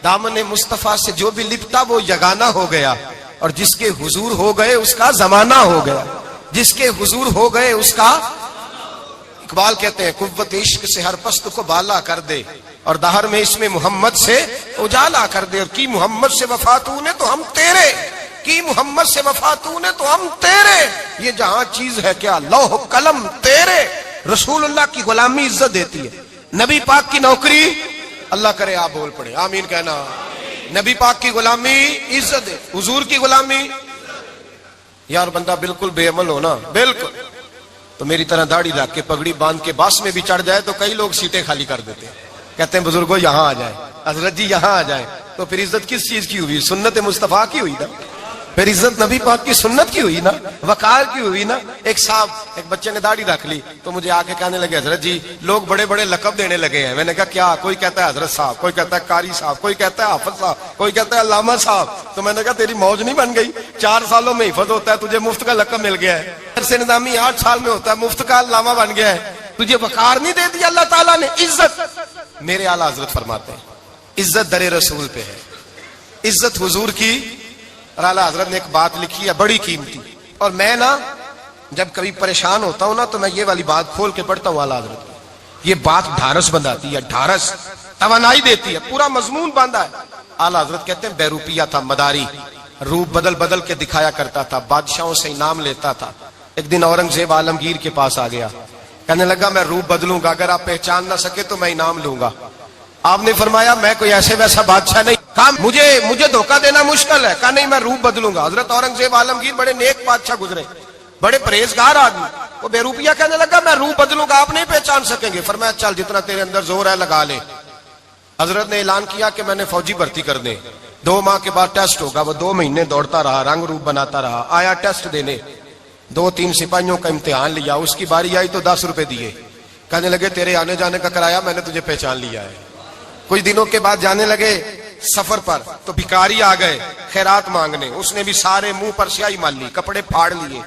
دامن مصطفیٰ سے جو بھی لپٹا وہ یگانہ ہو گیا، اور جس کے حضور ہو گئے اس کا زمانہ ہو گیا، جس کے حضور ہو گئے اس کا۔ اقبال کہتے ہیں قوت عشق سے ہر پست کو بالا کر دے، اور دہر میں اس میں محمد سے اجالا کر دے، اور کی محمد سے وفا تو نے تو ہم تیرے، کی محمد سے وفا تو نے تو ہم تیرے، یہ جہاں چیز ہے کیا لوح قلم تیرے۔ رسول اللہ کی غلامی عزت دیتی ہے، نبی پاک کی نوکری، اللہ کرے آپ بول پڑے آمین کہنا، نبی پاک کی غلامی عزت ہے، حضور کی غلامی۔ یار بندہ بالکل بے عمل ہو نا، بالکل، تو میری طرح داڑھی رکھ کے پگڑی باندھ کے باس میں بھی چڑھ جائے تو کئی لوگ سیٹیں خالی کر دیتے ہیں، کہتے ہیں بزرگوں یہاں آ جائے، حضرت جی یہاں آ جائے، تو پھر عزت کس چیز کی ہوئی؟ سنت مصطفیٰ کی ہوئی نا، پھر عزت نبی پاک کی سنت کی ہوئی نا، وقار کی ہوئی نا۔ ایک صاحب، ایک بچے نے داڑھی رکھ لی تو مجھے آ کے کہنے لگے حضرت جی لوگ بڑے بڑے لقب دینے لگے ہیں۔ میں نے کہا کیا؟ کوئی کہتا ہے حضرت صاحب، کوئی کہتا ہے قاری صاحب، کوئی کہتا ہے حافظ صاحب، کوئی کہتا ہے علامہ صاحب۔ تو میں نے کہا تیری موج نہیں بن گئی، 4 سالوں میں حفظ ہوتا ہے، تجھے مفت کا لقب مل گیا ہے، سے نظامی 8 سال میں ہوتا ہے، مفت کا علامہ بن گیا ہے، تجھے وقار نہیں دے دیا اللہ تعالیٰ نے، عزت۔ میرے اعلیٰ حضرت فرماتے ہیں عزت در رسول پہ ہے، عزت حضور کی۔ اور اعلیٰ حضرت نے ایک بات لکھی ہے بڑی قیمتی، اور میں نا جب کبھی پریشان ہوتا ہوں نا تو میں یہ والی بات کھول کے پڑھتا ہوں اعلیٰ حضرت کی، یہ بات ڈھارس بندھاتی ہے، ڈھارس توانائی دیتی ہے، پورا مضمون باندھا ہے۔ اعلیٰ حضرت کہتے ہیں بیروپیہ تھا مداری، روپ بدل بدل کے دکھایا کرتا تھا، بادشاہوں سے انعام لیتا تھا۔ ایک دن اورنگزیب عالمگیر کے پاس آ گیا، کہنے لگا میں روپ بدلوں گا، اگر آپ پہچان نہ سکے تو میں انعام لوں گا۔ آپ نے فرمایا میں کوئی ایسے ویسا بادشاہ نہیں، کہا مجھے دھوکہ دینا مشکل ہے، کہا نہیں میں روپ بدلوں گا۔ حضرت اورنگزیب عالمگیر بڑے نیک بادشاہ گزرے، بڑے پرہیزگار آدمی، وہ بے روپیہ کہنے لگا میں روپ بدلوں گا، آپ نہیں پہچان سکیں گے۔ فرمایا چل جتنا تیرے اندر زور ہے لگا لے۔ حضرت نے اعلان کیا کہ میں نے فوجی بھرتی کر دیں، 2 ماہ کے بعد ٹیسٹ ہوگا۔ وہ 2 مہینے دوڑتا رہا، رنگ روپ بناتا رہا، آیا ٹیسٹ دینے، 2-3 سپاہیوں کا امتحان لیا، اس کی باری آئی تو 10 روپے دیے، کہنے لگے تیرے آنے جانے کا کرایہ میں نے تجھے پہچان لیا ہے۔ کچھ دنوں کے بعد جانے لگے سفر پر تو بھکاری آ گئے خیرات مانگنے، اس نے بھی سارے منہ پر سیاہی مال لی، کپڑے پھاڑ لیے،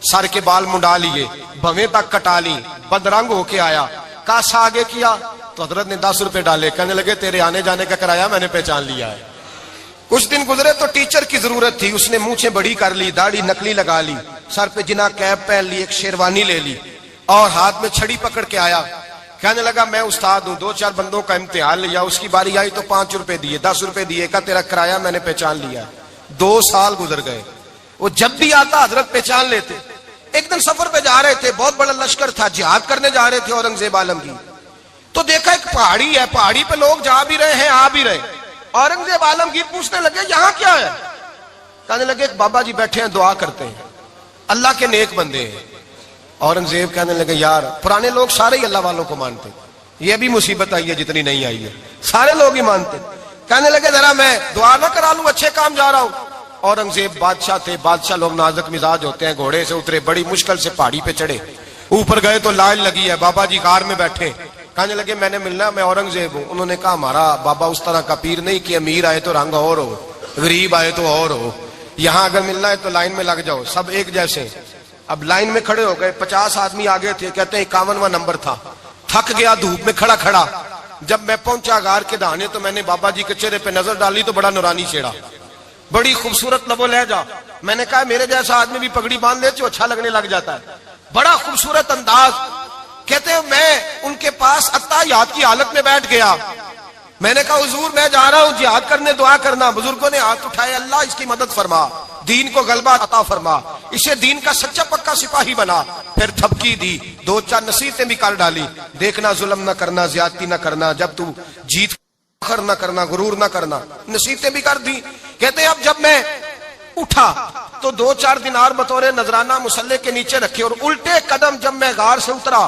سر کے بال منڈا لیے، بھویں تک کٹا لی، بدرنگ ہو کے آیا، کاسا آگے کیا تو حضرت نے 10 روپے ڈالے، کہنے لگے تیرے آنے جانے کا کرایہ میں نے پہچان لیا ہے۔ کچھ دن گزرے تو ٹیچر کی ضرورت تھی، اس نے مونچھیں بڑی کر لی، داڑھی نکلی لگا لی، سر پہ جنا کیپ پہن لی، ایک شیروانی لے لی، اور ہاتھ میں چھڑی پکڑ کے آیا، کہنے لگا میں استاد ہوں، 2-4 بندوں کا امتحان لیا، اس کی باری آئی تو 5 روپے دیے، 10 روپے دیے، کہا تیرا کرایہ میں نے پہچان لیا۔ 2 سال گزر گئے، وہ جب بھی آتا حضرت پہچان لیتے، ایک دن سفر پہ جا رہے تھے، بہت بڑا لشکر تھا، جہاد کرنے جا رہے تھے اورنگزیب عالم کی. تو دیکھا ایک پہاڑی ہے، پہاڑی پہ لوگ جا بھی رہے ہیں آ بھی رہے. اورنگزیب عالمگیر پوچھنے لگے یہاں کیا ہے؟ کہنے لگے ایک بابا جی بیٹھے ہیں دعا کرتے ہیں، اللہ کے نیک بندے ہیں. اورنگزیب کہنے لگے یار پرانے لوگ سارے ہی اللہ والوں کو مانتے، یہ بھی مصیبت آئی ہے جتنی نہیں آئی ہے، سارے لوگ ہی مانتے. کہنے لگے ذرا میں دعا نہ کرا لوں، اچھے کام جا رہا ہوں. اورنگزیب بادشاہ تھے، بادشاہ لوگ نازک مزاج ہوتے ہیں. گھوڑے سے اترے، بڑی مشکل سے پہاڑی پہ چڑھے، اوپر گئے تو لائن لگی ہے، بابا جی غار میں بیٹھے. کہنے لگے میں نے ملنا، میں اورنگزیب ہوں. انہوں نے کہا ہمارا بابا اس طرح کا پیر نہیں کہ امیر آئے تو رنگ اور ہو، غریب آئے تو اور ہو، یہاں اگر ملنا ہے تو لائن میں لگ جاؤ، سب ایک جیسے. اب لائن میں کھڑے ہو گئے، 50 آدمی آگے تھے، کہتے ہیں 51واں نمبر تھا. تھک گیا دھوپ میں کھڑا کھڑا. جب میں پہنچا غار کے دہانے تو میں نے بابا جی کے چہرے پہ نظر ڈالی تو بڑا نورانی چہرہ، بڑی خوبصورت لب و لہجہ. میں نے کہا میرے جیسا آدمی بھی پگڑی باندھ لے تو اچھا لگنے لگ جاتا ہے، بڑا خوبصورت انداز. کہتے ہیں میں ان کے پاس اتحیات کی حالت میں بیٹھ گیا. میں نے کہا حضور میں جا رہا ہوں جہاد کرنے، دعا کرنا. بزرگوں نے ہاتھ اٹھائے، اللہ اس کی مدد فرما، دین کو غلبہ عطا فرما، اسے دین کا سچا پکا سپاہی بنا. پھر تھپکی دی، 2-4 نصیحتیں بھی کر ڈالی، دیکھنا ظلم نہ کرنا، زیادتی نہ کرنا، جب تو جیت فخر نہ کرنا، غرور نہ کرنا، نصیحتیں بھی کر دی. کہتے ہیں اب جب میں اٹھا تو 2-4 دینار بطور نذرانہ مسلح کے نیچے رکھے، اور الٹے قدم جب میں غار سے اترا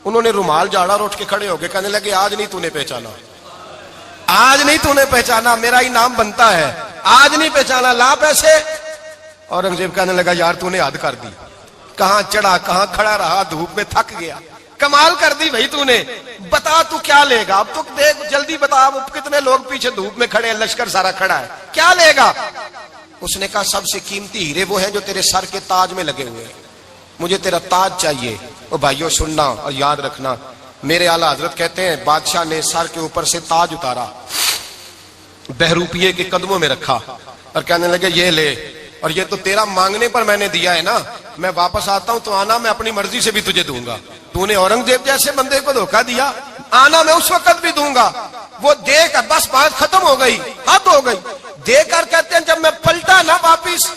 انہوں نے رومال جھاڑا اور اٹھ کے کھڑے ہو گئے. کہنے لگے آج نہیں تو نے پہچانا، آج نہیں تو نے پہچانا، میرا ہی نام بنتا ہے، آج نہیں پہچانا، لا پیسے. اورنگزیب کہنے لگا یار تو نے حد کر دی، کہاں چڑھا کہاں کھڑا رہا، دھوپ میں تھک گیا، کمال کر دی بھائی تو نے. بتا تو کیا لے گا اب، تو دیکھ جلدی بتا، اب کتنے لوگ پیچھے دھوپ میں کھڑے ہیں، لشکر سارا کھڑا ہے، کیا لے گا؟ اس نے کہا سب سے قیمتی ہیرے وہ ہیں جو تیرے سر کے تاج میں لگے ہوئے ہیں، مجھے تیرا تاج چاہیے. او بھائیو سننا اور یاد رکھنا، میرے اعلیٰ حضرت کہتے ہیں بادشاہ نے سر کے اوپر سے تاج اتارا، بہروپیے کے قدموں میں رکھا اور کہنے لگے یہ لے، اور یہ تو تیرا مانگنے پر میں نے دیا ہے نا، میں واپس آتا ہوں تو آنا میں اپنی مرضی سے بھی تجھے دوں گا. تو نے اورنگزیب جیسے بندے کو دھوکہ دیا، آنا میں اس وقت بھی دوں گا. وہ دے کر بس بات ختم ہو گئی، حد ہو گئی. دے کر کہتے ہیں جب میں پلٹا نا واپس،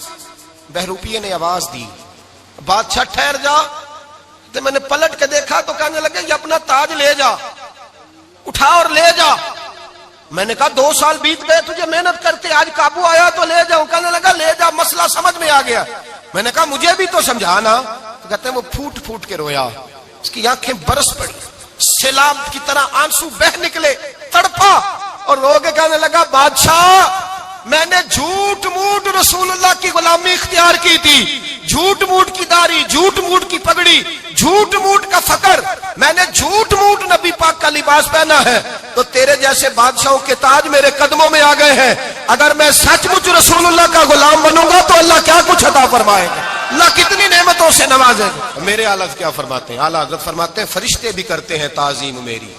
بہروپیے نے آواز دی بادشاہ ٹھہر جا. تو میں نے پلٹ کے دیکھا تو کہنے لگے یہ اپنا تاج لے جا، اٹھا اور لے جا. میں نے کہا 2 سال بیت گئے تجھے محنت کرتے، آج قابو آیا تو لے جاؤں. کہنے لگا لے جا، مسئلہ سمجھ میں آ گیا. میں نے کہا مجھے بھی تو سمجھانا. تو کہتے ہیں وہ پھوٹ پھوٹ کے رویا، اس کی آنکھیں برس پڑی، سیلاب کی طرح آنسو بہ نکلے، تڑپا اور رو کے کہنے لگا بادشاہ میں نے جھوٹ موٹ رسول اللہ کی غلامی اختیار کی تھی، جھوٹ موٹ کی داڑھی، جھوٹ موٹ کی پگڑی، جھوٹ موٹ کا فقر، میں نے جھوٹ موٹ نبی پاک کا لباس پہنا ہے، تو تیرے جیسے بادشاہوں کے تاج میرے قدموں میں آ گئے ہیں. اگر میں سچ مچ رسول اللہ کا غلام بنوں گا تو اللہ کیا کچھ عطا فرمائے گا، اللہ کتنی نعمتوں سے نوازے گا. میرے اعلیٰ حضرت کیا فرماتے ہیں؟ اعلیٰ حضرت فرماتے ہیں فرشتے بھی کرتے ہیں تعظیم میری.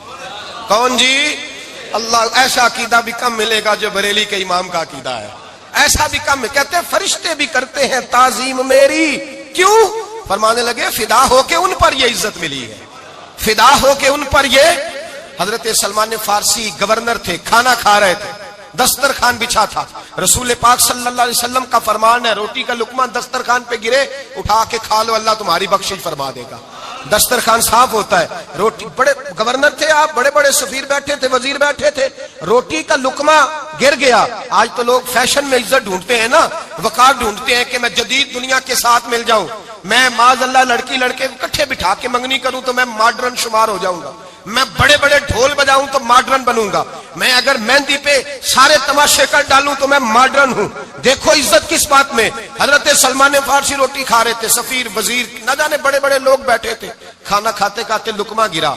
کون جی؟ اللہ. ایسا عقیدہ بھی کم ملے گا جو بریلی کے امام کا عقیدہ ہے، ایسا بھی کم. کہتے ہیں فرشتے بھی کرتے ہیں تعظیم میری. کیوں؟ فرمانے لگے فدا ہو کے ان پر یہ عزت ملی ہے، فدا ہو کے ان پر یہ. حضرت سلمان فارسی گورنر تھے، کھانا کھا رہے تھے، دسترخوان بچھا تھا. رسول پاک صلی اللہ علیہ وسلم کا فرمان ہے روٹی کا لقمہ دسترخوان پہ گرے اٹھا کے کھا لو، اللہ تمہاری بخشش فرما دے گا. دسترخوان صاف ہوتا ہے. روٹی، بڑے گورنر تھے آپ، بڑے بڑے سفیر بیٹھے تھے، وزیر بیٹھے تھے، روٹی کا لقمہ گر گیا. آج تو لوگ فیشن میں عزت ڈھونڈتے ہیں نا، وقار ڈھونڈتے ہیں کہ میں جدید دنیا کے ساتھ مل جاؤں، میں معاذ اللہ لڑکی لڑکے اکٹھے بٹھا کے منگنی کروں تو میں ماڈرن شمار ہو جاؤں گا، میں بڑے بڑے ڈھول بجاؤں تو ماڈرن بنوں گا، میں اگر مہندی پہ سارے تماشے کر ڈالوں تو میں ماڈرن ہوں. دیکھو عزت کس بات میں. حضرت سلمان فارسی روٹی کھا رہے تھے، سفیر وزیر نہ جانے بڑے بڑے لوگ بیٹھے تھے، کھانا کھاتے کھاتے لقمہ گرا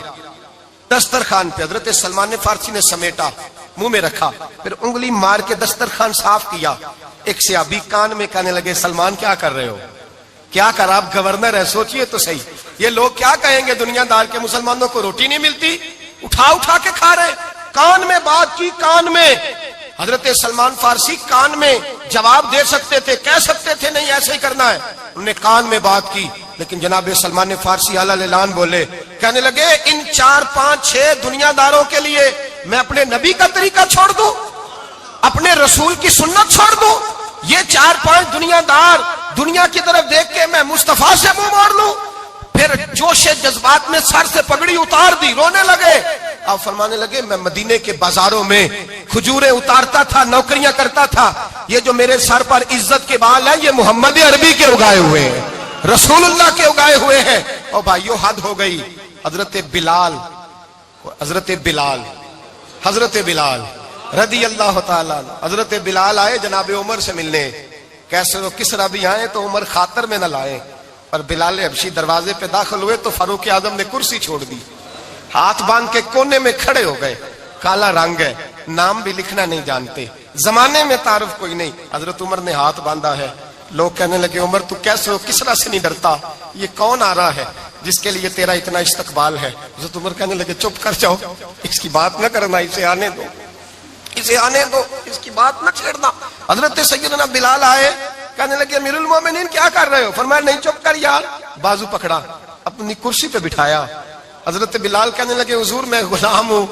دسترخوان پہ. حضرت سلمان فارسی نے سمیٹا، منہ میں رکھا، پھر انگلی مار کے دسترخوان صاف کیا. ایک صحابی کان میں کہنے لگے سلمان کیا کر رہے ہو، کیا کر، آپ گورنر ہے، سوچئے تو صحیح، یہ لوگ کیا کہیں گے دنیا دار کے مسلمانوں کو روٹی نہیں ملتی، اٹھا اٹھا کے کھا رہے. کان میں بات کی، کان میں. حضرت سلمان فارسی کان میں جواب دے سکتے تھے، کہہ سکتے تھے نہیں ایسے ہی کرنا ہے، انہوں نے کان میں بات کی. لیکن جناب سلمان فارسی اعلیٰ اعلان بولے، کہنے لگے ان 4 5 6 دنیا داروں کے لیے میں اپنے نبی کا طریقہ چھوڑ دوں، اپنے رسول کی سنت چھوڑ دوں، یہ 4-5 دنیا دار دنیا کی طرف دیکھ کے میں مصطفیٰ سے منہ موڑ لوں؟ پھر جوش جذبات میں سر سے پگڑی اتار دی، رونے لگے۔ آپ فرمانے لگے میں مدینے کے بازاروں میں کھجوریں اتارتا تھا، نوکریاں کرتا تھا، یہ جو میرے سر پر عزت کے بال ہیں یہ محمد عربی کے اگائے ہوئے ہیں، رسول اللہ کے اگائے ہوئے ہیں۔ اور بھائیو حد ہو گئی۔ حضرت بلال رضی اللہ تعالیٰ عنہ، حضرت بلال آئے جناب عمر سے ملنے، کیسے وہ کسرا بھی آئے تو عمر خاطر میں نہ لائے، اور بلال حبشی دروازے پہ داخل ہوئے تو فاروق اعظم نے کرسی چھوڑ دی، ہاتھ باندھ کے کونے میں کھڑے ہو گئے۔ کالا رنگ ہے، نام بھی لکھنا نہیں جانتے، زمانے میں تعارف کوئی نہیں۔ حضرت عمر نے ہاتھ باندھا ہے، لوگ کہنے لگے عمر تو کیسے ہو، کسرا سے نہیں ڈرتا، یہ کون آ رہا ہے جس کے لیے تیرا اتنا استقبال ہے؟ حضرت عمر کہنے لگے چپ کر جاؤ، اس کی بات نہ کرنا، اسے آنے دو، اسے آنے دو، اس کی بات نہ چھیڑنا۔ حضرت سیدنا بلال آئے، کہنے لگے امیر المومنین کیا کر رہے ہو؟ فرمایا نہیں چپ کر یار، بازو پکڑا، اپنی کرسی پہ بٹھایا۔ حضرت بلال کہنے لگے حضور میں غلام ہوں،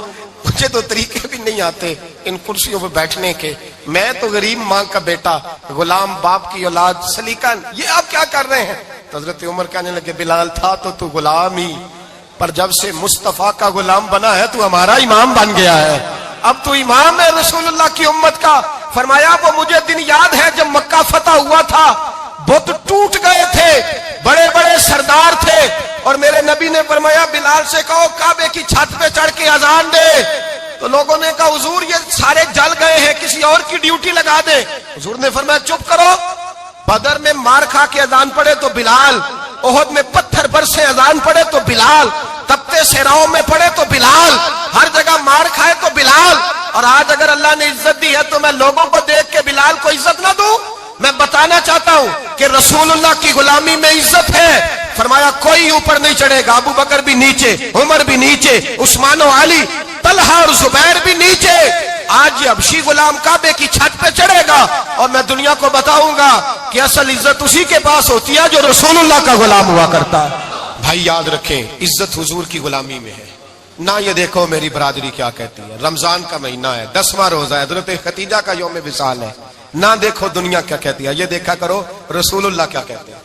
مجھے تو طریقے بھی نہیں آتے ان کرسیوں پہ بیٹھنے کے، میں تو غریب ماں کا بیٹا، غلام باپ کی اولاد، سلیقہ، یہ آپ کیا کر رہے ہیں؟ تو حضرت عمر کہنے لگے بلال تھا تو غلام ہی، پر جب سے مصطفیٰ کا غلام بنا ہے تو ہمارا امام بن گیا ہے، اب تو امام ہے رسول اللہ کی امت کا۔ فرمایا وہ مجھے دن یاد ہے جب مکہ فتح ہوا تھا، بت ٹوٹ گئے تھے، بڑے بڑے سردار تھے، اور میرے نبی نے فرمایا بلال سے کہو کعبے کی چھت پہ چڑھ کے اذان دے۔ تو لوگوں نے کہا حضور یہ سارے جل گئے ہیں، کسی اور کی ڈیوٹی لگا دے۔ حضور نے فرمایا چپ کرو، بدر میں مار کھا کے اذان پڑے تو بلال، احد میں پتھر برسے اذان پڑے تو بلال، تپتے صحراؤں میں پڑے تو بلال، ہر جگہ مار کھائے تو بلال۔ اور آج اگر اللہ نے عزت دی ہے تو میں لوگوں کو دیکھ کے بلال کو عزت نہ دوں؟ میں بتانا چاہتا ہوں کہ رسول اللہ کی غلامی میں عزت ہے۔ فرمایا کوئی اوپر نہیں چڑھے گا، ابو بکر بھی نیچے، عمر بھی نیچے، عثمان و علی، طلحہ اور زبیر بھی نیچے۔ آج یہ حبشی غلام کعبے کی چھت پہ چڑھے گا اور میں دنیا کو بتاؤں گا کہ اصل عزت اسی کے پاس ہوتی ہے جو رسول اللہ کا غلام ہوا کرتا ہے۔ بھائی یاد رکھیں عزت حضور کی غلامی میں ہے نہ۔ یہ دیکھو میری برادری کیا کہتی ہے، رمضان کا مہینہ ہے، 10واں روزہ ہے، حضرت خدیجہ کا یوم وصال ہے، نہ دیکھو دنیا کیا کہتی ہے، یہ دیکھا کرو رسول اللہ کیا کہتے ہیں۔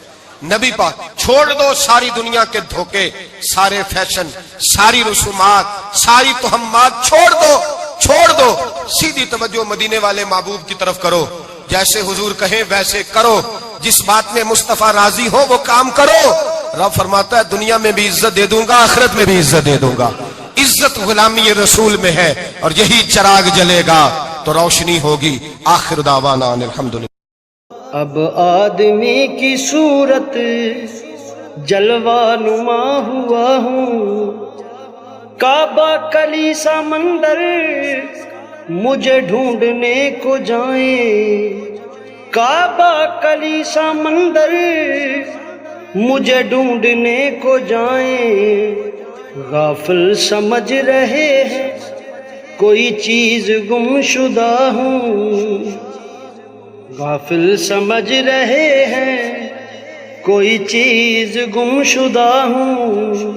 نبی پاک چھوڑ دو ساری دنیا کے دھوکے، سارے فیشن، ساری رسومات، ساری تہمات چھوڑ دو، سیدھی توجہ مدینے والے محبوب کی طرف کرو، جیسے حضور کہیں ویسے کرو، جس بات میں مصطفیٰ راضی ہو وہ کام کرو۔ رب فرماتا ہے دنیا میں بھی عزت دے دوں گا، آخرت میں بھی عزت دے دوں گا۔ عزت غلامی رسول میں ہے، اور یہی چراغ جلے گا تو روشنی ہوگی۔ آخر دعوانا الحمدللہ۔ اب آدمی کی صورت جلوہ نما ہوا ہوں، کعبہ کلیسا مندر مجھے ڈھونڈنے کو جائیں، کعبہ کلیسا مندر مجھے ڈھونڈنے کو جائیں، غافل سمجھ رہے ہیں کوئی چیز گم شدہ ہوں، غافل سمجھ رہے ہیں کوئی چیز گم شدہ ہوں۔